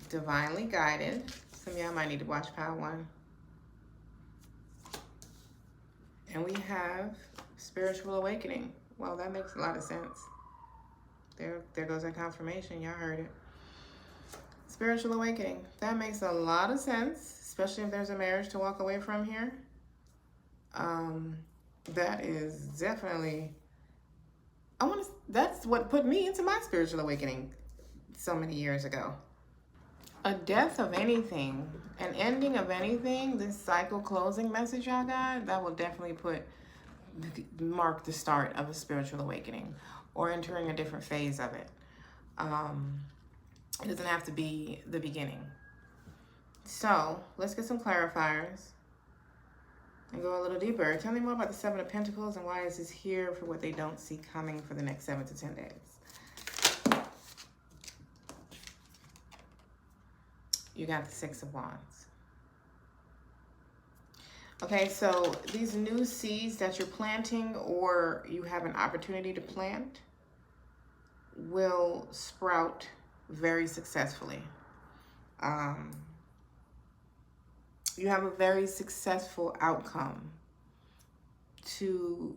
divinely guided. Some of y'all might need to watch pile 1. And we have spiritual awakening. Well, that makes a lot of sense. There goes that confirmation. Y'all heard it. Spiritual awakening. That makes a lot of sense, especially if there's a marriage to walk away from here. That is definitely, that's what put me into my spiritual awakening so many years ago. A death of anything, an ending of anything, this cycle closing message y'all got, that will definitely mark the start of a spiritual awakening or entering a different phase of it. It doesn't have to be the beginning. So let's get some clarifiers and go a little deeper. Tell me more about the Seven of Pentacles and why is this here for what they don't see coming for the next 7 to 10 days. You got the Six of Wands. Okay, so these new seeds that you're planting or you have an opportunity to plant will sprout very successfully. You have a very successful outcome to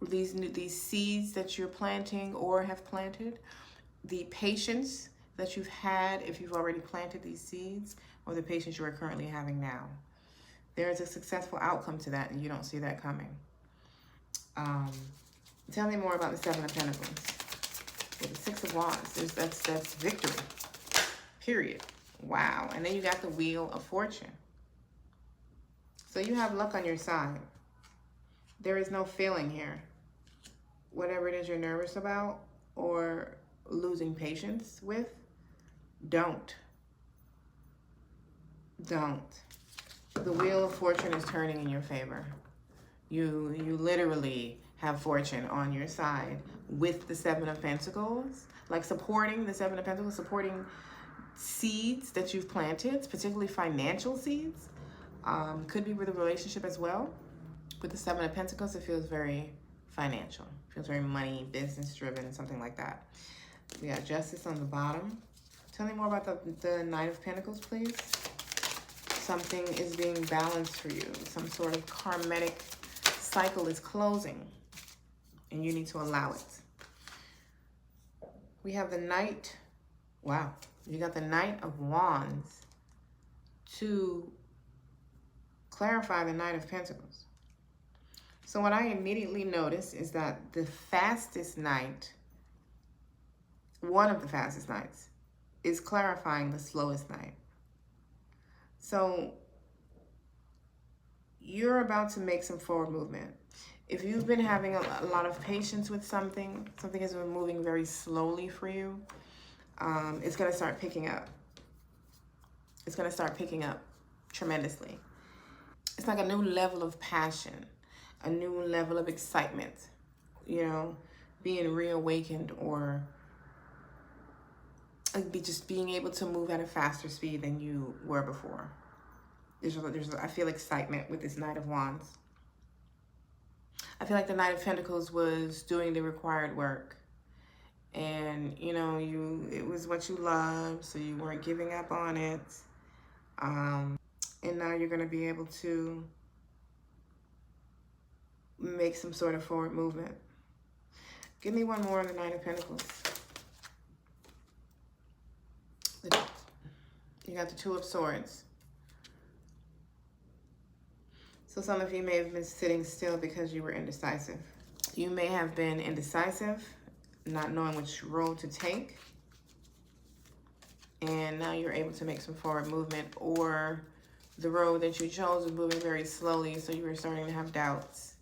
these seeds that you're planting or have planted. The patience that you've had if you've already planted these seeds, or the patience you are currently having now. There is a successful outcome to that, and you don't see that coming. Tell me more about the Seven of Pentacles. With the Six of Wands, that's victory, period. Wow. And then you got the Wheel of Fortune. So you have luck on your side. There is no failing here. whatever it is you're nervous about or losing patience with, don't. The wheel of fortune is turning in your favor. You literally have fortune on your side with the Seven of Pentacles, like supporting the Seven of Pentacles, supporting seeds that you've planted, particularly financial seeds. Could be with a relationship as well. With the Seven of Pentacles, it feels very financial. It feels very money, business driven, something like that. We got Justice on the bottom. Tell me more about the Knight of Pentacles, please. Something is being balanced for you. Some sort of karmic cycle is closing, and you need to allow it. We have the Knight. Wow. You got the Knight of Wands to clarify the Knight of Pentacles. So what I immediately notice is that the fastest Knight, one of the fastest Knights, is clarifying the slowest Knight. So you're about to make some forward movement. If you've been having a lot of patience with something has been moving very slowly for you, it's going to start picking up. It's going to start picking up tremendously. It's like a new level of passion, a new level of excitement, you know, being reawakened, or just being able to move at a faster speed than you were before. I feel excitement with this Knight of Wands. I feel like the Knight of Pentacles was doing the required work. And, you know, it was what you loved, so you weren't giving up on it. And now you're going to be able to make some sort of forward movement. Give me one more on the Knight of Pentacles. You got the Two of Swords. So some of you may have been sitting still because you were indecisive. You may have been indecisive, not knowing which road to take. And now you're able to make some forward movement, or the road that you chose was moving very slowly, so you were starting to have doubts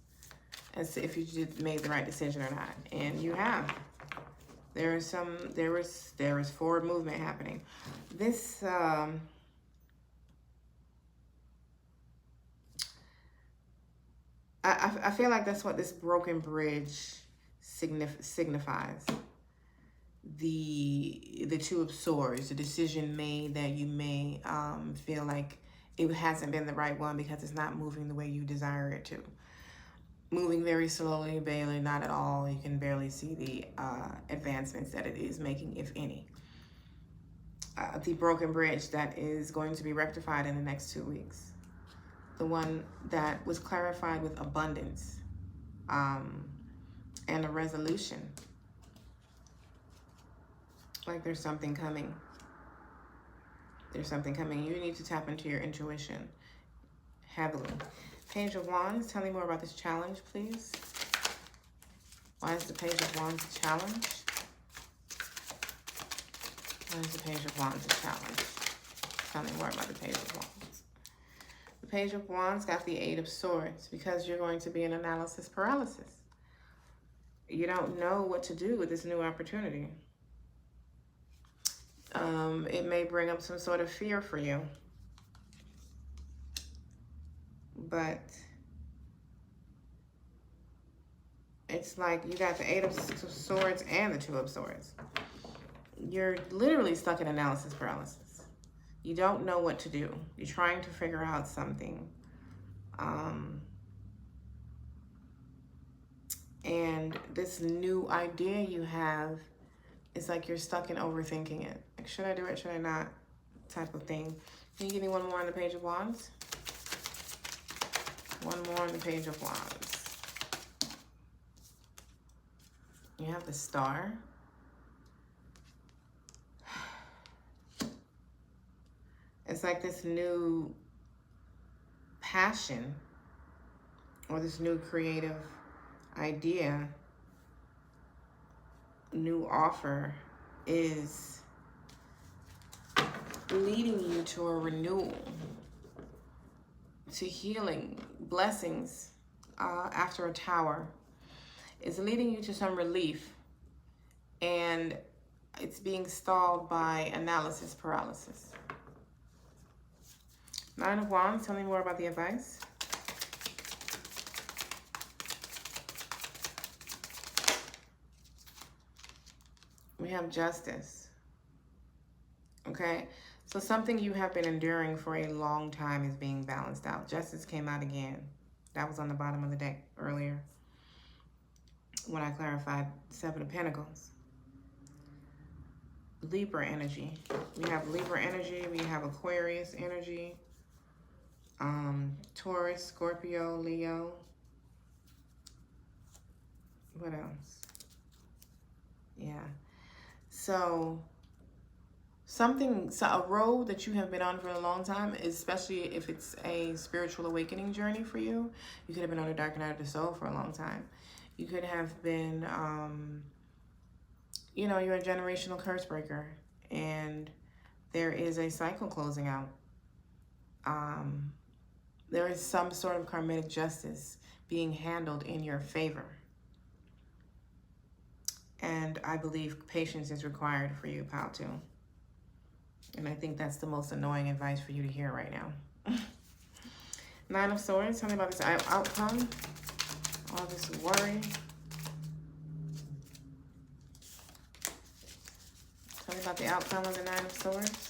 as to if you made the right decision or not. And you have. There was forward movement happening. This I feel like that's what this broken bridge signifies. The Two of Swords, the decision made that you may feel like it hasn't been the right one because it's not moving the way you desire it to. Moving very slowly, barely, not at all. You can barely see the advancements that it is making, if any. The broken bridge that is going to be rectified in the next 2 weeks. The one that was clarified with abundance and a resolution. Like there's something coming. There's something coming. You need to tap into your intuition heavily. Page of Wands, tell me more about this challenge, please. Why is the Page of Wands a challenge? Why is the Page of Wands a challenge? Tell me more about the Page of Wands. The Page of Wands got the Eight of Swords because you're going to be in analysis paralysis. You don't know what to do with this new opportunity. It may bring up some sort of fear for you. But it's like you got the Eight of Swords and the Two of Swords. You're literally stuck in analysis paralysis. You don't know what to do. You're trying to figure out something. And this new idea you have, it's like you're stuck in overthinking it. Like, should I do it? Should I not? Type of thing. Can you give me one more on the Page of Wands? One more on the Page of Wands. You have the Star. It's like this new passion or this new creative idea, new offer is leading you to a renewal, to healing, blessings after a tower. is leading you to some relief, and it's being stalled by analysis paralysis. Nine of Wands, tell me more about the advice. We have Justice. Okay, so something you have been enduring for a long time is being balanced out. Justice came out again. That was on the bottom of the deck earlier when I clarified Seven of Pentacles. Libra energy. We have Libra energy. We have Aquarius energy. Taurus, Scorpio, Leo. What else? Yeah. So a road that you have been on for a long time, especially if it's a spiritual awakening journey for you. You could have been on a dark night of the soul for a long time. You could have been, you know, you're a generational curse breaker, and there is a cycle closing out. There is some sort of karmic justice being handled in your favor. And I believe patience is required for you, Pal, too. And I think that's the most annoying advice for you to hear right now. Nine of Swords, tell me about this outcome. All this worry. Tell me about the outcome of the Nine of Swords.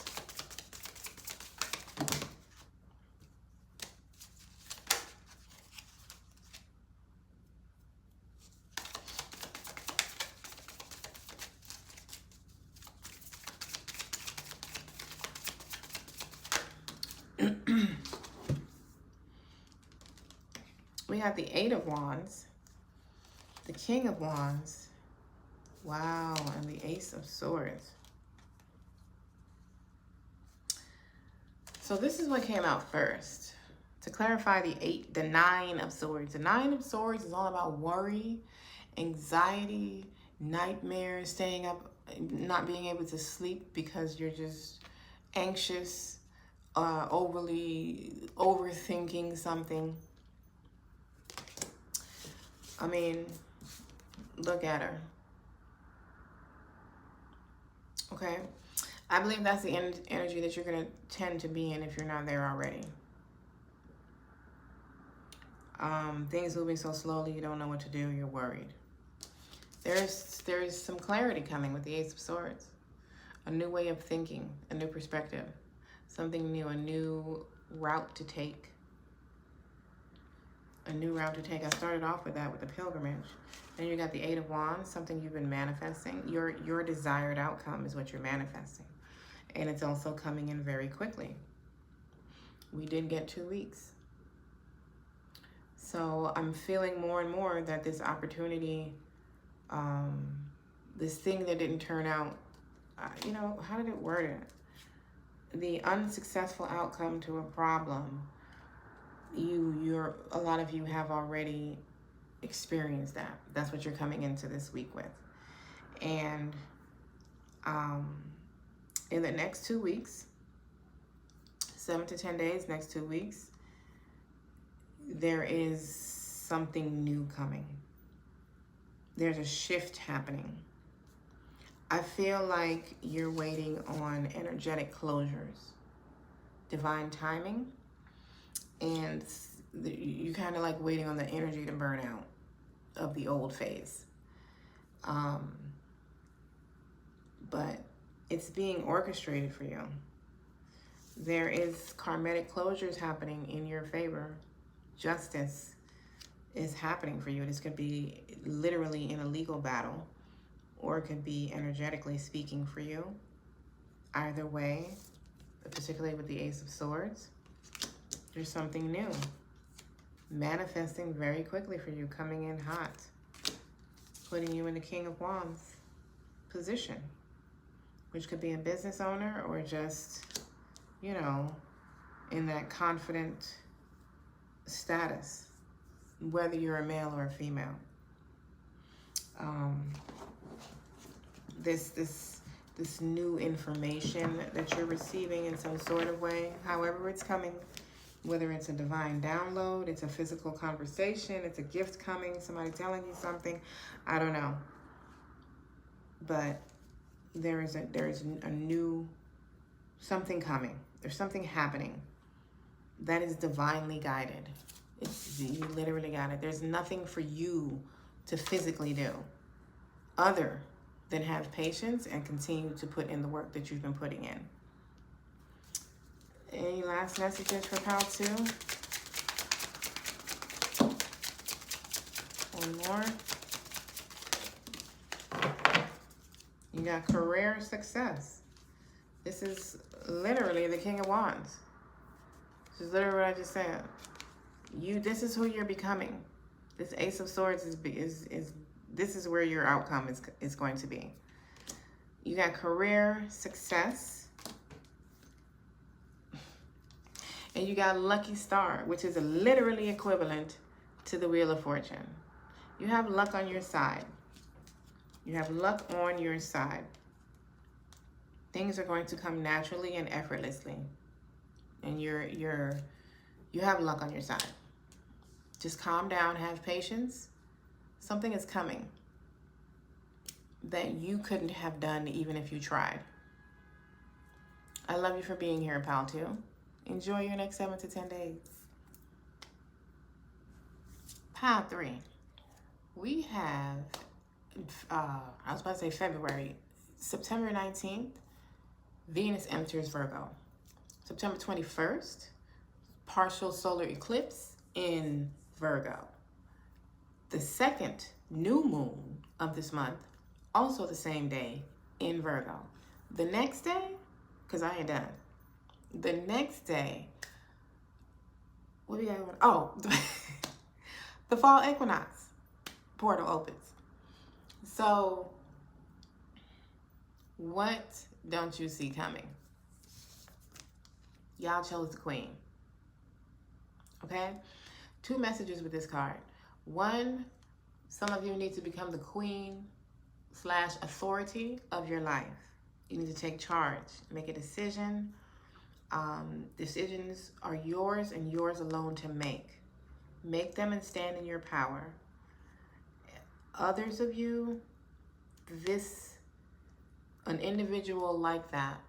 We have the Eight of Wands, the King of Wands, wow, and the Ace of Swords. So this is what came out first. To clarify the Nine of Swords. The Nine of Swords is all about worry, anxiety, nightmares, staying up, not being able to sleep because you're just anxious, overly overthinking something. I mean, look at her. Okay. I believe that's the energy that you're going to tend to be in if you're not there already. Things moving so slowly, you don't know what to do. You're worried. There's some clarity coming with the Ace of Swords. A new way of thinking, a new perspective, something new, a new route to take. A new route to take. I started off with that with the pilgrimage. Then you got the Eight of Wands, something you've been manifesting. Your desired outcome is what you're manifesting. And it's also coming in very quickly. We did get 2 weeks. So I'm feeling more and more that this opportunity, this thing that didn't turn out, you know, how did it word it? The unsuccessful outcome to a problem. A lot of you have already experienced that. That's what you're coming into this week with. And in the next 2 weeks, 7 to 10 days, next 2 weeks, there is something new coming. There's a shift happening. I feel like you're waiting on energetic closures, divine timing, and you kind of like waiting on the energy to burn out of the old phase. But it's being orchestrated for you. There is karmic closures happening in your favor. Justice is happening for you. This could be literally in a legal battle, or it could be energetically speaking for you. Either way, particularly with the Ace of Swords, there's something new manifesting very quickly for you, coming in hot, putting you in the King of Wands position, which could be a business owner or just, you know, in that confident status, whether you're a male or a female. This new information that you're receiving in some sort of way, however it's coming, Whether it's a divine download, it's a physical conversation, it's a gift coming, somebody telling you something, I don't know. But there is a new something coming. There's something happening that is divinely guided. You literally got it. There's nothing for you to physically do other than have patience and continue to put in the work that you've been putting in. Any last messages for Pile 2? One more. You got career success. This is literally the King of Wands. This is literally what I just said. This is who you're becoming. This Ace of Swords this is where your outcome is going to be. You got career success. And you got Lucky Star, which is literally equivalent to the Wheel of Fortune. You have luck on your side. You have luck on your side. Things are going to come naturally and effortlessly. And you have luck on your side. Just calm down, have patience. Something is coming that you couldn't have done even if you tried. I love you for being here, Pile 2. Enjoy your next 7 to 10 days. Pile 3. We have, I was about to say February, September 19th, Venus enters Virgo. September 21st, partial solar eclipse in Virgo. The second new moon of this month, also the same day in Virgo. The next day, because I ain't done. The next day, what do we got going? Oh, the fall equinox portal opens. So, what don't you see coming? Y'all chose the Queen. Okay? 2 messages with this card. 1, some of you need to become the queen / authority of your life. You need to take charge, make a decision. Decisions are yours and yours alone to make. Make them and stand in your power. Others of you, an individual like that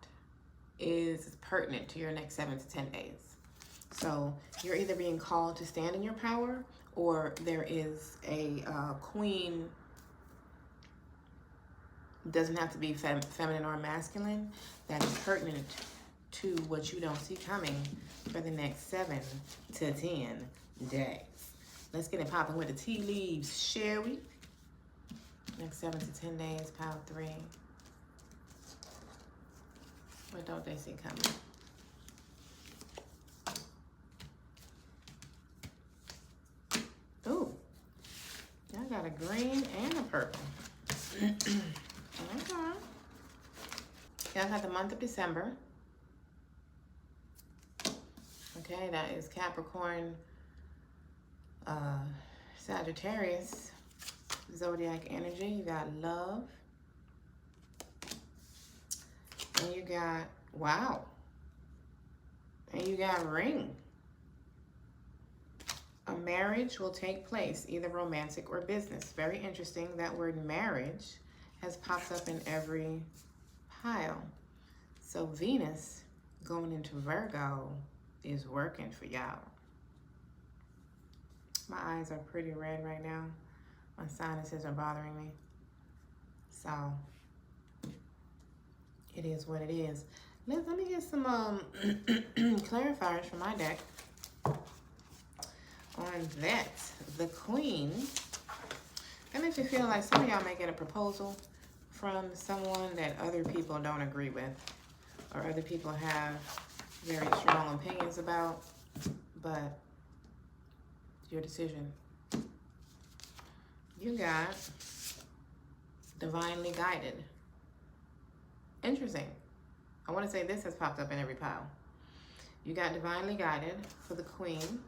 is pertinent to your next 7 to 10 days. So you're either being called to stand in your power, or there is a queen. Doesn't have to be feminine or masculine. That is pertinent to what you don't see coming for the next 7 to 10 days. Let's get it popping with the tea leaves, shall we? Next 7 to 10 days, Pile 3. What don't they see coming? Ooh, y'all got a green and a purple. Okay. Y'all got the month of December. Okay, that is Capricorn, Sagittarius, zodiac energy. You got love. And you got, wow. And you got ring. A marriage will take place, either romantic or business. Very interesting. That word marriage has popped up in every pile. So Venus going into Virgo is working for y'all. My eyes are pretty red right now. My sinuses are bothering me. So it is what it is. Let me get some clarifiers from my deck on that. The Queen. That makes you feel like some of y'all may get a proposal from someone that other people don't agree with, or other people have very strong opinions about, but it's your decision. You got divinely guided. Interesting. I want to say this has popped up in every pile. You got divinely guided for the Queen.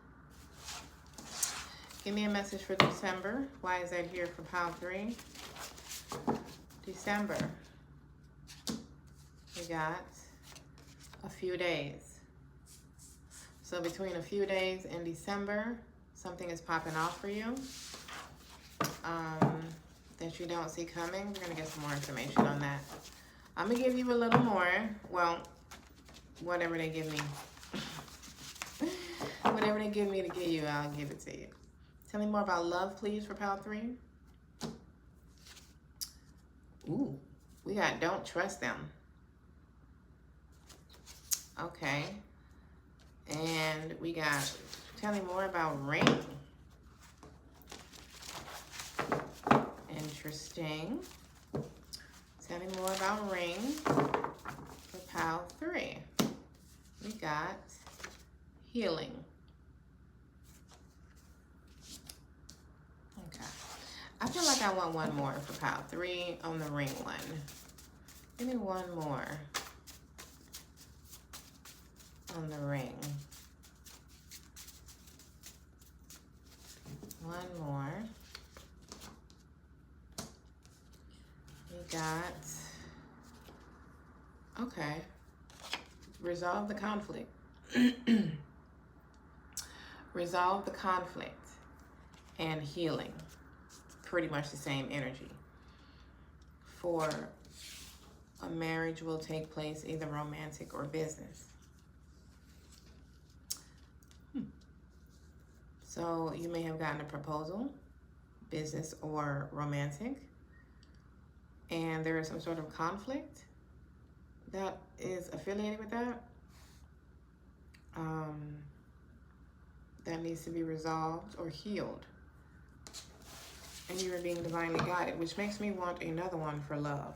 Give me a message for December. Why is that here for pile 3? December. We got a few days. So between a few days in December, something is popping off for you that you don't see coming. We're going to get some more information on that. I'm going to give you a little more. Well, whatever they give me. Whatever they give me to give you, I'll give it to you. Tell me more about love, please, for pile 3. Ooh, we got don't trust them. Okay. And we got tell me more about ring. Interesting. Tell me more about ring for pile 3. We got healing. Okay. I feel like I want one more for pile 3 on the ring one. Give me one more on the ring. One more. We got, okay, resolve the conflict. Resolve the conflict and healing. Pretty much the same energy. For a marriage will take place either romantic or business. So you may have gotten a proposal, business or romantic, and there is some sort of conflict that is affiliated with that. That needs to be resolved or healed. And you are being divinely guided, which makes me want another one for love.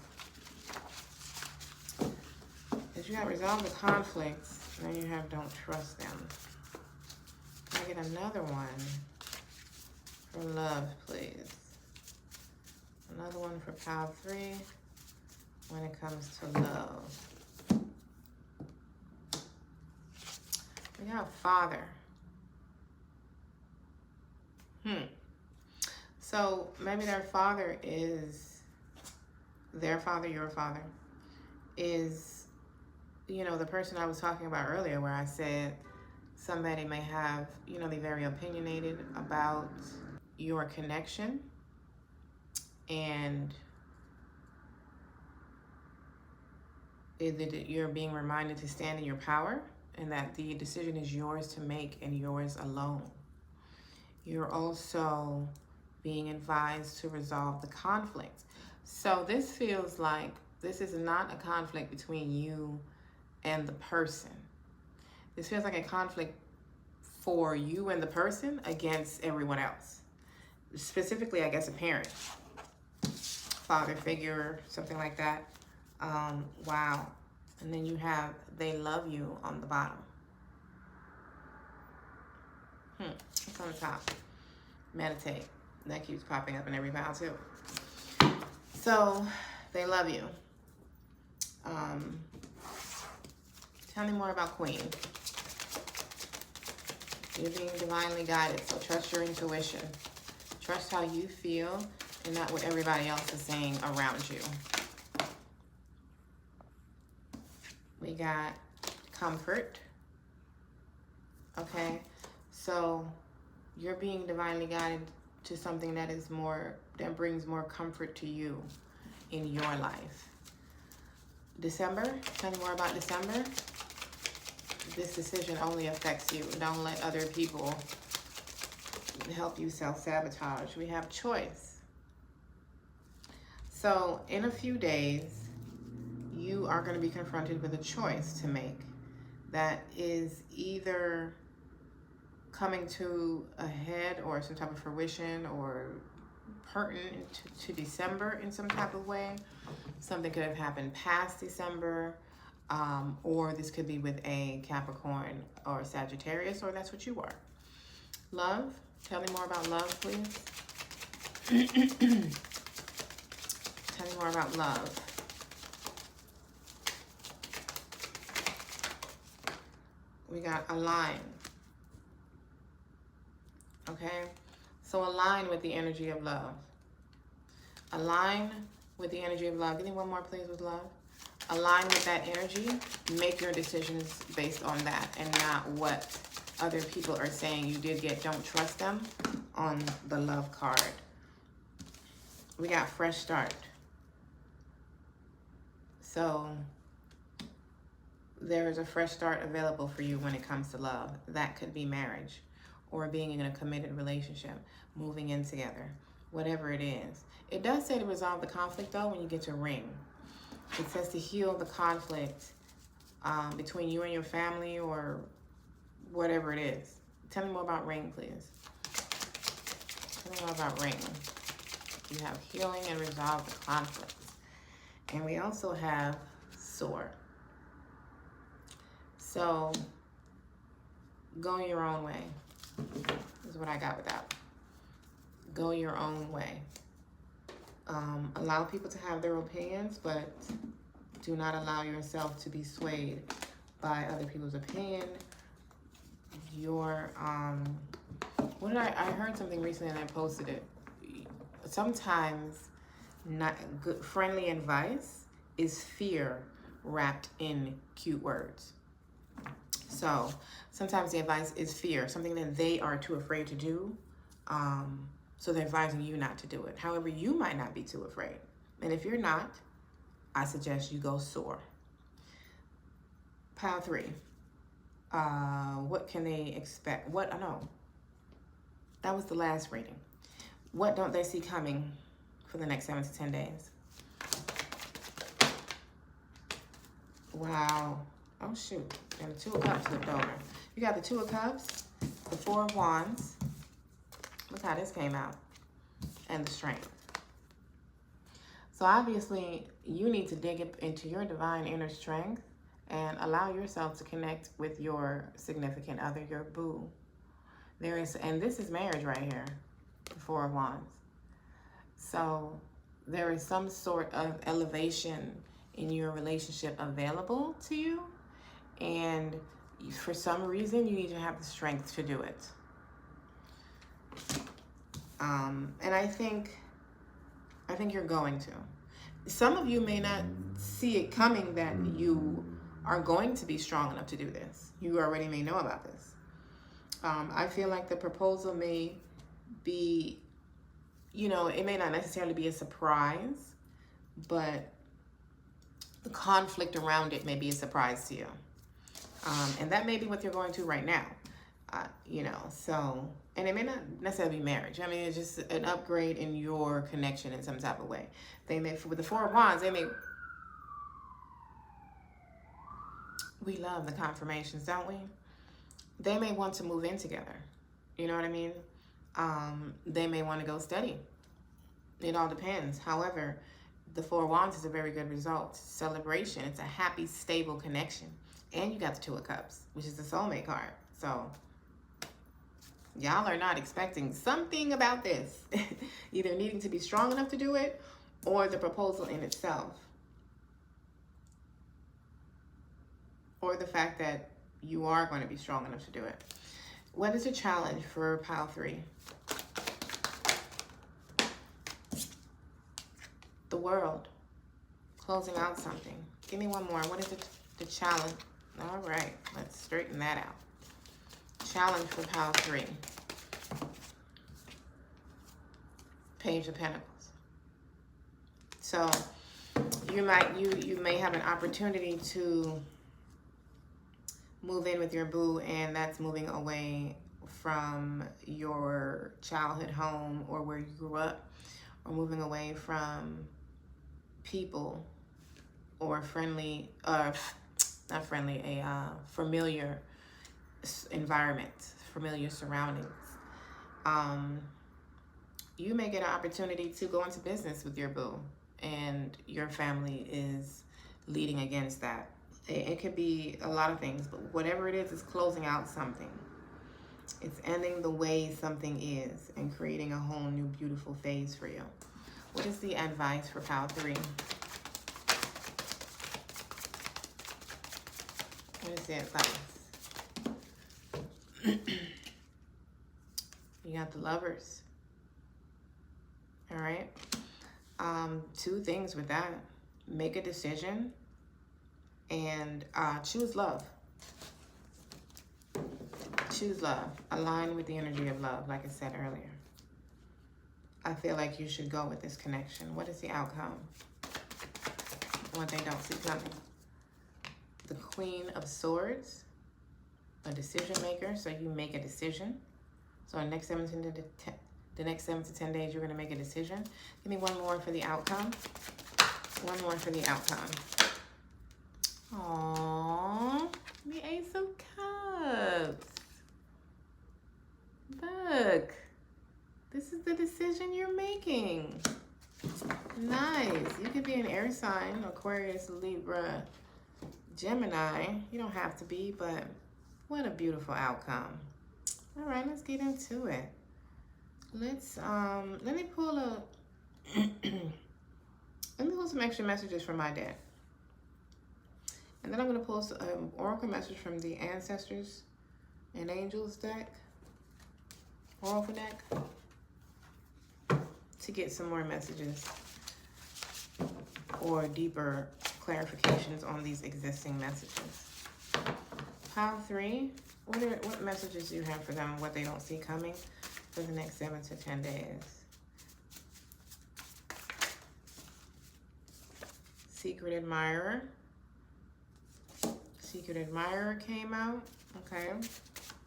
If you got resolve the conflicts, then you have don't trust them. Can I get another one for love, please? Another one for pile 3 when it comes to love. We got father. So maybe their father is, their father, your father, is, you know, the person I was talking about earlier where I said somebody may have, you know, be very opinionated about your connection and you're being reminded to stand in your power and that the decision is yours to make and yours alone. You're also being advised to resolve the conflict. So this feels like this is not a conflict between you and the person. This feels like a conflict for you and the person against everyone else. Specifically, I guess, a parent, father figure, something like that. Wow. And then you have they love you on the bottom. It's on the top. Meditate. That keeps popping up in every pile too. So they love you. Tell me more about Queen. You're being divinely guided, so trust your intuition. Trust how you feel and not what everybody else is saying around you. We got comfort. Okay, so you're being divinely guided to something that is more, that brings more comfort to you in your life. December, tell me more about December. This decision only affects you. Don't let other people help you self-sabotage. We have choice. So in a few days, you are going to be confronted with a choice to make that is either coming to a head or some type of fruition or pertinent to December in some type of way. Something could have happened past December, or this could be with a Capricorn or Sagittarius, or that's what you are. Love, tell me more about love, please. Tell me more about love. We got align. Okay, so align with the energy of love. Align with the energy of love. Give me one more, please, with love. Align with that energy. Make your decisions based on that and not what other people are saying you did get don't trust them on the love card. We got fresh start. So there is a fresh start available for you when it comes to love. That could be marriage or being in a committed relationship, moving in together, whatever it is. It does say to resolve the conflict, though, when you get your ring. It says to heal the conflict between you and your family or whatever it is. Tell me more about ring, please. Tell me more about ring. You have healing and resolve the conflicts. And we also have soar. So, go your own way. Is what I got with that. Go your own way. Allow people to have their opinions, but do not allow yourself to be swayed by other people's opinion. Your, what did I heard something recently and I posted it. Sometimes not good, friendly advice is fear wrapped in cute words. So sometimes the advice is fear, something that they are too afraid to do. So they're advising you not to do it. However, you might not be too afraid. And if you're not, I suggest you go soar. Pile 3. What can they expect? What? I know. That was the last reading. What don't they see coming for the next 7 to 10 days? Wow. Oh, shoot. And the 2 of Cups flipped over. You got the 2 of Cups, the 4 of Wands. Look how this came out. And the Strength. So obviously, you need to dig into your divine inner strength and allow yourself to connect with your significant other, your boo. And this is marriage right here, the 4 of Wands. So there is some sort of elevation in your relationship available to you. And for some reason, you need to have the strength to do it. And I think you're going to. Some of you may not see it coming that you are going to be strong enough to do this. You already may know about this. I feel like the proposal may be, it may not necessarily be a surprise, but the conflict around it may be a surprise to you. And that may be what you're going to right now. And it may not necessarily be marriage. I mean, it's just an upgrade in your connection in some type of way. With the 4 of Wands, we love the confirmations, don't we? They may want to move in together. You know what I mean? They may want to go steady. It all depends. However, the 4 of Wands is a very good result. Celebration. It's a happy, stable connection. And you got the 2 of Cups, which is the soulmate card. So y'all are not expecting something about this. Either needing to be strong enough to do it or the proposal in itself. Or the fact that you are going to be strong enough to do it. What is a challenge for pile 3? The world. Closing out something. Give me one more. What is the challenge? All right. Let's straighten that out. Challenge for pile 3. Page of Pentacles. So you may have an opportunity to move in with your boo, and that's moving away from your childhood home or where you grew up, or moving away from people or familiar environment, familiar surroundings. You may get an opportunity to go into business with your boo, and your family is leading against that. It could be a lot of things, but whatever it is closing out something. It's ending the way something is and creating a whole new beautiful phase for you. What is the advice for pile 3? What is the advice? You got the Lovers. All right. 2 things with that. Make a decision and choose love. choose love. Align with the energy of love, like I said earlier. I feel like you should go with this connection. What is the outcome? What they don't see coming. The Queen of Swords. A decision maker. So you make a decision. So the next 7 to 10 days, you're going to make a decision. Give me one more for the outcome. One more for the outcome. Aww. The Ace of Cups. Look. This is the decision you're making. Nice. You could be an air sign, Aquarius, Libra, Gemini. You don't have to be, but what a beautiful outcome. All right, let's get into it. Let's let me pull some extra messages from my deck. And then I'm going to pull some oracle message from the Ancestors and Angels deck. Oracle deck. To get some more messages or deeper clarifications on these existing messages. Pile 3, what messages do you have for them, what they don't see coming for the next 7 to 10 days? Secret Admirer. Secret Admirer came out. Okay.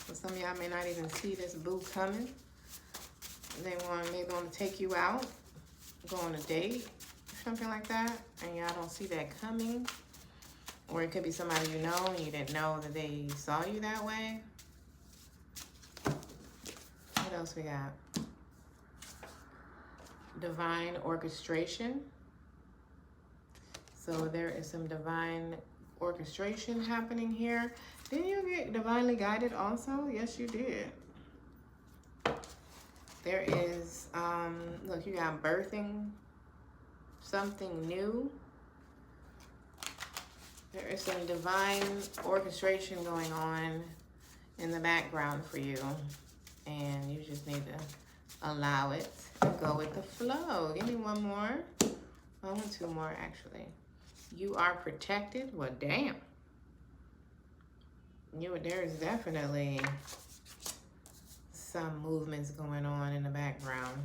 So some of y'all may not even see this boo coming. They maybe want to take you out, go on a date, something like that, and y'all don't see that coming. Or it could be somebody you know and you didn't know that they saw you that way. What else we got? Divine orchestration. So there is some divine orchestration happening here. Didn't you get divinely guided also? Yes, you did. There is, look, you got birthing something new. There is some divine orchestration going on in the background for you. And you just need to allow it and go with the flow. Give me one more. I want 2 more, actually. You are protected. Well, damn. There is definitely some movements going on in the background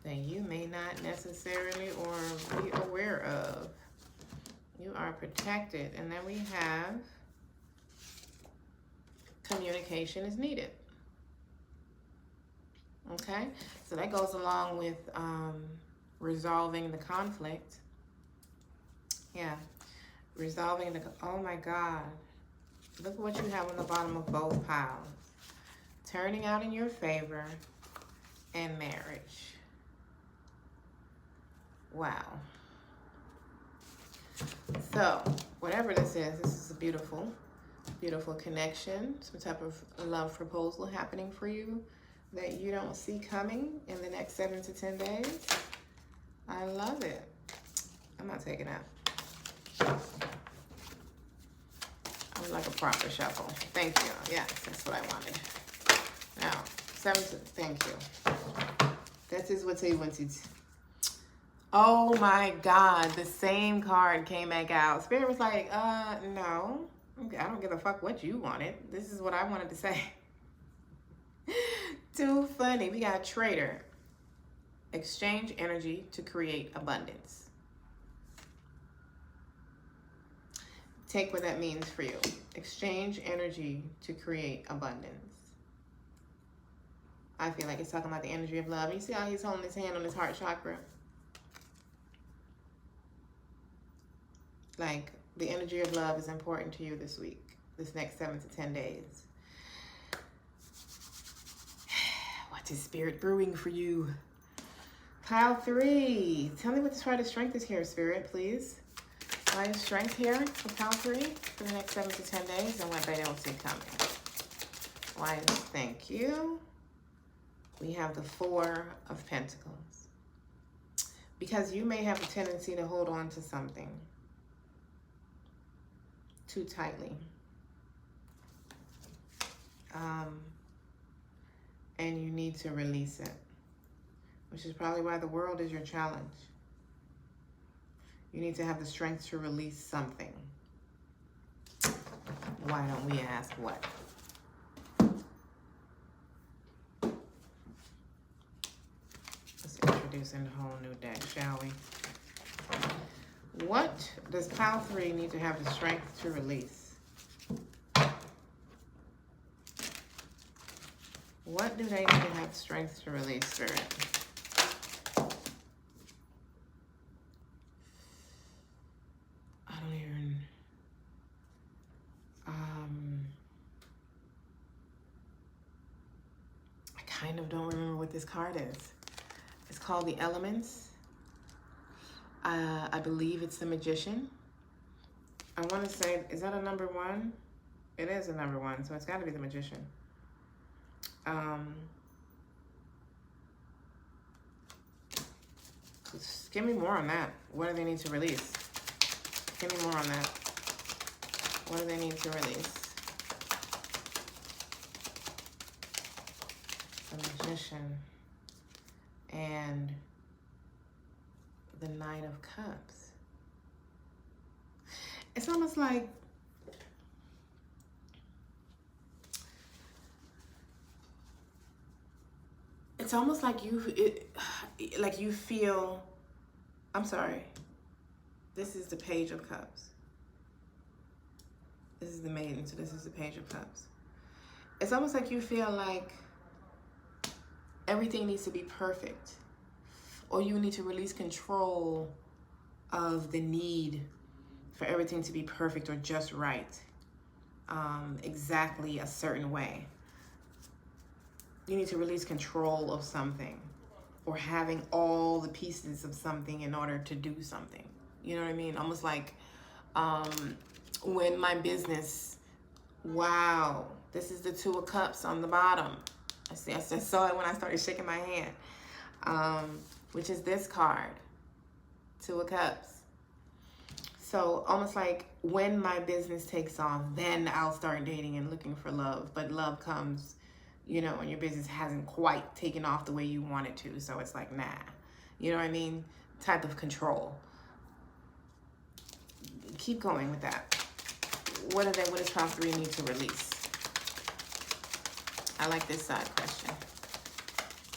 that you may not necessarily or be aware of. You are protected. And then we have communication is needed. Okay, so that goes along with resolving the conflict. Yeah, resolving the, oh my God. Look at what you have on the bottom of both piles. Turning out in your favor and marriage. Wow. So, whatever this is a beautiful, beautiful connection. Some type of love proposal happening for you that you don't see coming in the next 7 to 10 days. I love it. I'm not taking that. I would like a proper shuffle. Thank you. Yes, that's what I wanted. Now, thank you. That is what I wanted. Oh my God, the same card came back out. Spirit was like, no. I don't give a fuck what you wanted. This is what I wanted to say. Too funny. We got Trader. Exchange energy to create abundance. Take what that means for you. Exchange energy to create abundance. I feel like it's talking about the energy of love. You see how he's holding his hand on his heart chakra? Like, the energy of love is important to you this week, this next 7 to 10 days. What is Spirit brewing for you? Pile 3. Tell me what the Triad of Strength is here, Spirit, please. Why is Strength here for Pile 3 for the next 7 to 10 days and what they don't see coming? Why is, thank you. We have the 4 of Pentacles. Because you may have a tendency to hold on to something too tightly. And you need to release it, which is probably why the world is your challenge. You need to have the strength to release something. Why don't we ask what? introducing a whole new deck, shall we? What does pile 3 need to have the strength to release? What do they need to have strength to release, Spirit? I don't even... I kind of don't remember what this card is. It's called the Elements. I believe it's the Magician. I want to say, is that a number 1? It is a number 1, so it's got to be the Magician. Give me more on that. What do they need to release? Give me more on that. What do they need to release? The Magician and the Knight of Cups. It's almost like you feel, I'm sorry, this is the Page of Cups. This is the Maiden, so this is the Page of Cups. It's almost like you feel like everything needs to be perfect, or you need to release control of the need for everything to be perfect or just right, exactly a certain way. You need to release control of something, or having all the pieces of something in order to do something. You know what I mean? Almost like when my business, wow, this is the Two of Cups on the bottom. I just saw it when I started shaking my hand, which is this card, Two of Cups. So almost like when my business takes off, then I'll start dating and looking for love. But love comes, you know, when your business hasn't quite taken off the way you want it to. So it's like, nah, you know what I mean? Type of control. Keep going with that. What does pile 3 need to release? I like this side question.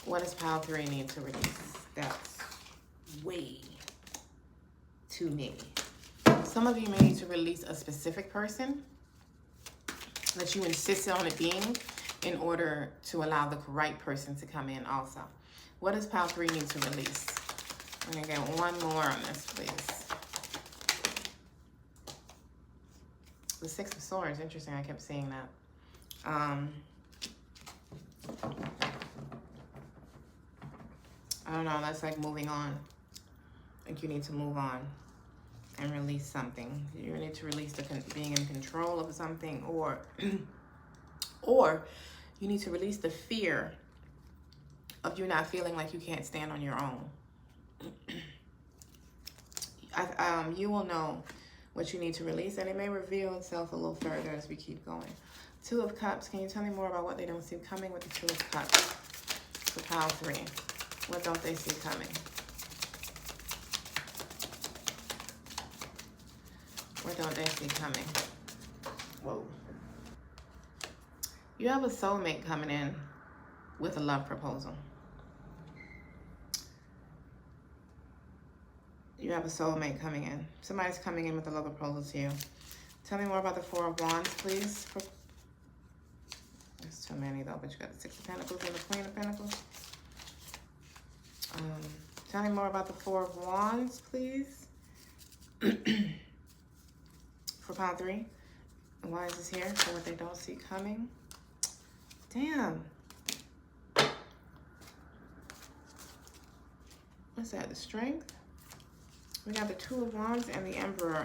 What does pile 3 need to release? That's way too many. Some of you may need to release a specific person that you insist on it being in order to allow the right person to come in also. What does pile 3 need to release? I'm gonna get one more on this, please. The Six of Swords, interesting, I kept seeing that. I don't know, that's like moving on. I think you need to move on and release something. You need to release the being in control of something, or you need to release the fear of you not feeling like you can't stand on your own. You will know what you need to release, and it may reveal itself a little further as we keep going. Two of Cups, can you tell me more about what they don't see coming with the Two of Cups for pile 3? What don't they see coming? What don't they see coming? Whoa. You have a soulmate coming in with a love proposal. You have a soulmate coming in. Somebody's coming in with a love proposal to you. Tell me more about the Four of Wands, please. There's too many though, but you got the Six of Pentacles and the Queen of Pentacles. Tell me more about the Four of Wands, please. For pile 3. And why is this here? For what they don't see coming. Damn. What's that? The Strength? We got the Two of Wands and the Emperor.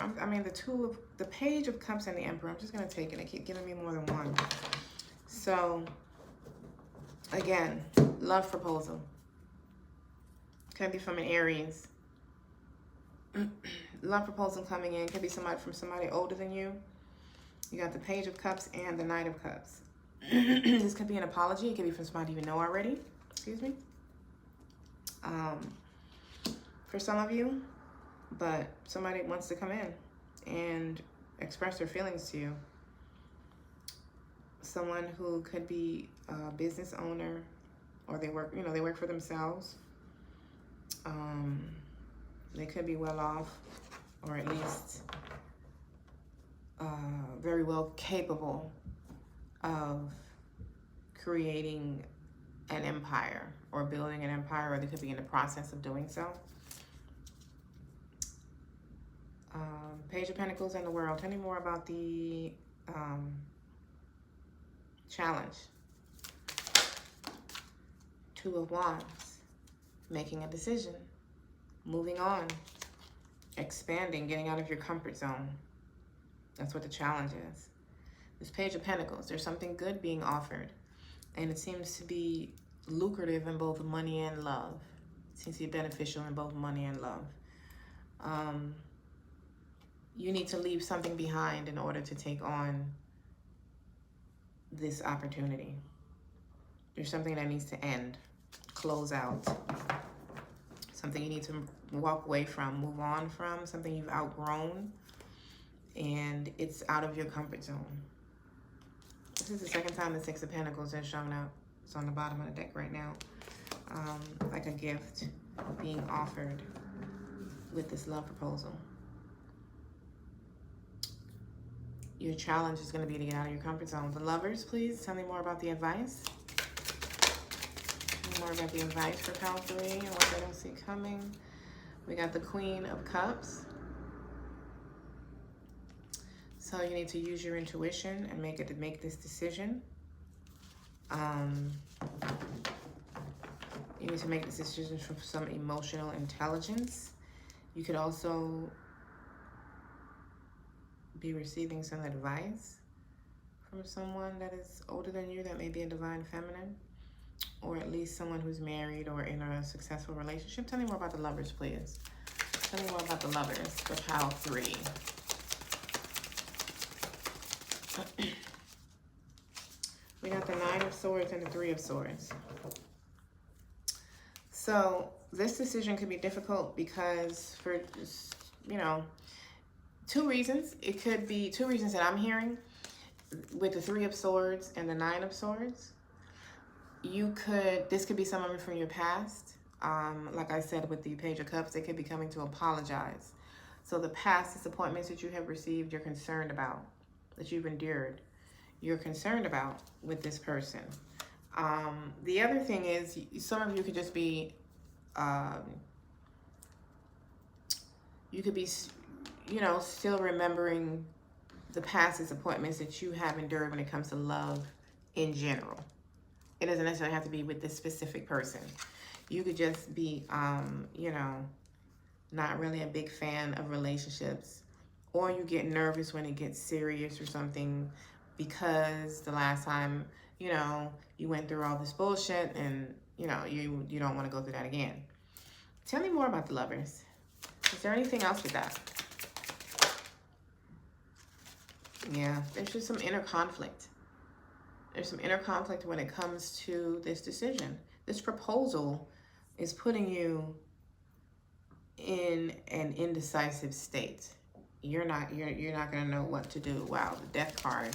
The Page of Cups and the Emperor. I'm just going to take it. They keep giving me more than one. So, again, love proposal. Could be from an Aries. Love proposal coming in. Could be from somebody older than you. You got the Page of Cups and the Knight of Cups. This could be an apology. It could be from somebody you know already. Excuse me. For some of you. But somebody wants to come in and express their feelings to you. Someone who could be a business owner, or they work for themselves. They could be well off, or at least very well capable of creating an empire or building an empire, or they could be in the process of doing so. Page of Pentacles and the World. Tell me more about the challenge. Two of Wands. Making a decision. Moving on. Expanding. Getting out of your comfort zone. That's what the challenge is. This Page of Pentacles. There's something good being offered. And it seems to be lucrative in both money and love. It seems to be beneficial in both money and love. You need to leave something behind in order to take on this opportunity. There's something that needs to end, close out. Something you need to walk away from, move on from, something you've outgrown, and it's out of your comfort zone. This is the second time the Six of Pentacles has shown up. It's on the bottom of the deck right now. Like a gift being offered with this love proposal. Your challenge is going to be to get out of your comfort zone. The Lovers, please tell me more about the advice. Tell me more about the advice for pile 3 and what they don't see coming. We got the Queen of Cups. So you need to use your intuition and make this decision. You need to make this decision from some emotional intelligence. You could also be receiving some advice from someone that is older than you, that may be a divine feminine, or at least someone who's married or in a successful relationship. Tell me more about the Lovers, please. Tell me more about the Lovers for pile 3. We got the Nine of Swords and the Three of Swords. So this decision could be difficult because for, you know, two reasons. It could be two reasons that I'm hearing with the Three of Swords and the Nine of Swords. This could be someone from your past. Like I said, with the Page of Cups, they could be coming to apologize. So the past disappointments that you have received, you're concerned about, that you've endured, you're concerned about with this person. The other thing is, some of you could just be, you could be, you know, still remembering the past disappointments that you have endured when it comes to love in general. It doesn't necessarily have to be with this specific person. You could just be, you know, not really a big fan of relationships, or you get nervous when it gets serious or something because the last time, you know, you went through all this bullshit and, you know, you don't want to go through that again. Tell me more about the Lovers. Is there anything else with that? Yeah, there's just some inner conflict. There's some inner conflict when it comes to this decision. This proposal is putting you in an indecisive state. You're not going to know what to do. Wow, the Death card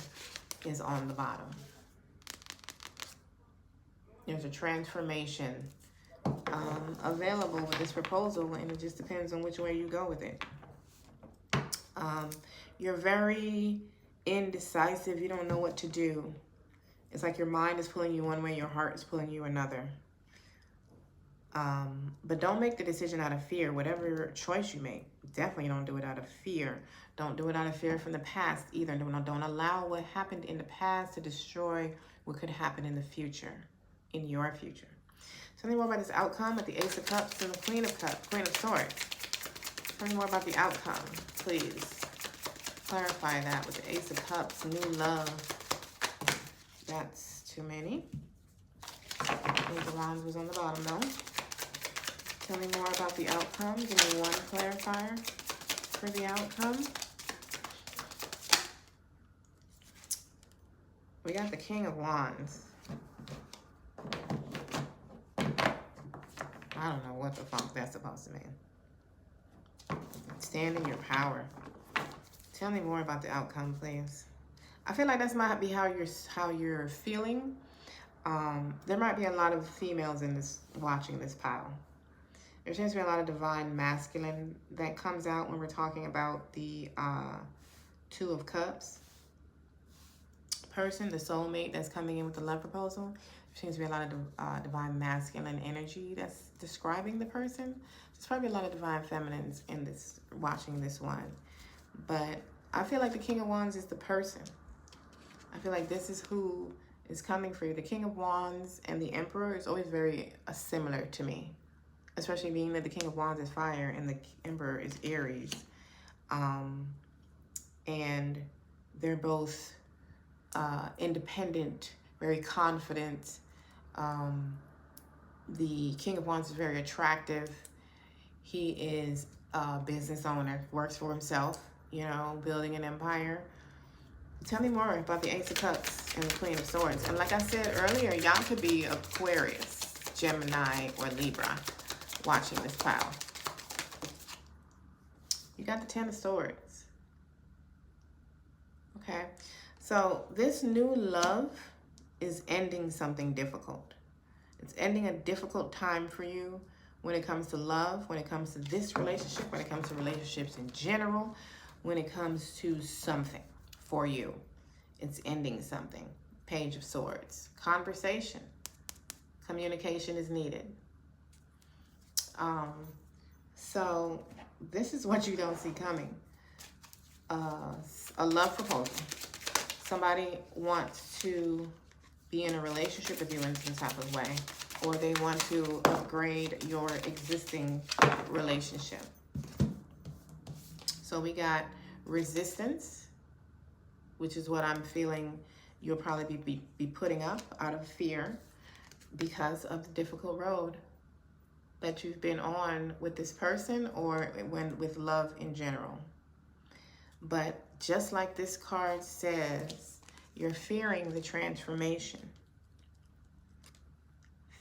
is on the bottom. There's a transformation available with this proposal, and it just depends on which way you go with it. You're very indecisive. You don't know what to do. It's like your mind is pulling you one way, your heart is pulling you another. But don't make the decision out of fear. Whatever choice you make, definitely don't do it out of fear. Don't do it out of fear from the past either. Don't allow what happened in the past to destroy what could happen in the future, in your future. Tell me more about this outcome with the Ace of Cups and the Queen of Cups, Queen of Swords. Tell me more about the outcome, please. Clarify that with the Ace of Cups, new love. That's too many. Queen of Wands was on the bottom though. Tell me more about the outcome. Give me one clarifier for the outcome. We got the King of Wands. I don't know what the fuck that's supposed to mean. Stand in your power. Tell me more about the outcome, please. I feel like that's might be how you're feeling. There might be a lot of females in this watching this pile. There seems to be a lot of divine masculine that comes out when we're talking about the Two of Cups person, the soulmate that's coming in with the love proposal. There seems to be a lot of divine masculine energy that's describing the person. There's probably a lot of divine feminines in this, watching this one. But I feel like the King of Wands is the person. I feel like this is who is coming for you. The King of Wands and the Emperor is always very similar to me. Especially being that the King of Wands is fire and the Emperor is Aries. And they're both independent, very confident. The King of Wands is very attractive. He is a business owner, works for himself, you know, building an empire. Tell me more about the Ace of Cups and the Queen of Swords. And like I said earlier, y'all could be Aquarius, Gemini, or Libra watching this pile. You got the Ten of Swords. Okay. So this new love is ending something difficult. It's ending a difficult time for you when it comes to love, when it comes to this relationship, when it comes to relationships in general, when it comes to something for you. It's ending something. Page of Swords. Conversation. Communication is needed. So this is what you don't see coming. A love proposal. Somebody wants to be in a relationship with you in some type of way, or they want to upgrade your existing relationship. So we got resistance, which is what I'm feeling you'll probably be putting up out of fear because of the difficult road that you've been on with this person or with love in general. But just like this card says, you're fearing the transformation.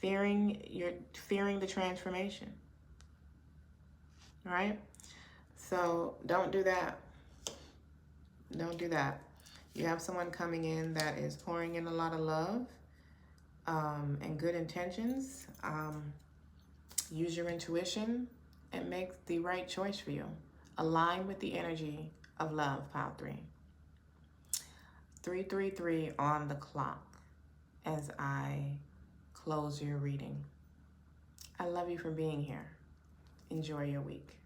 You're fearing the transformation. All right? So don't do that. Don't do that. You have someone coming in that is pouring in a lot of love and good intentions. Use your intuition and make the right choice for you. Align with the energy of love, pile 3. 333 on the clock as I close your reading. I love you for being here. Enjoy your week.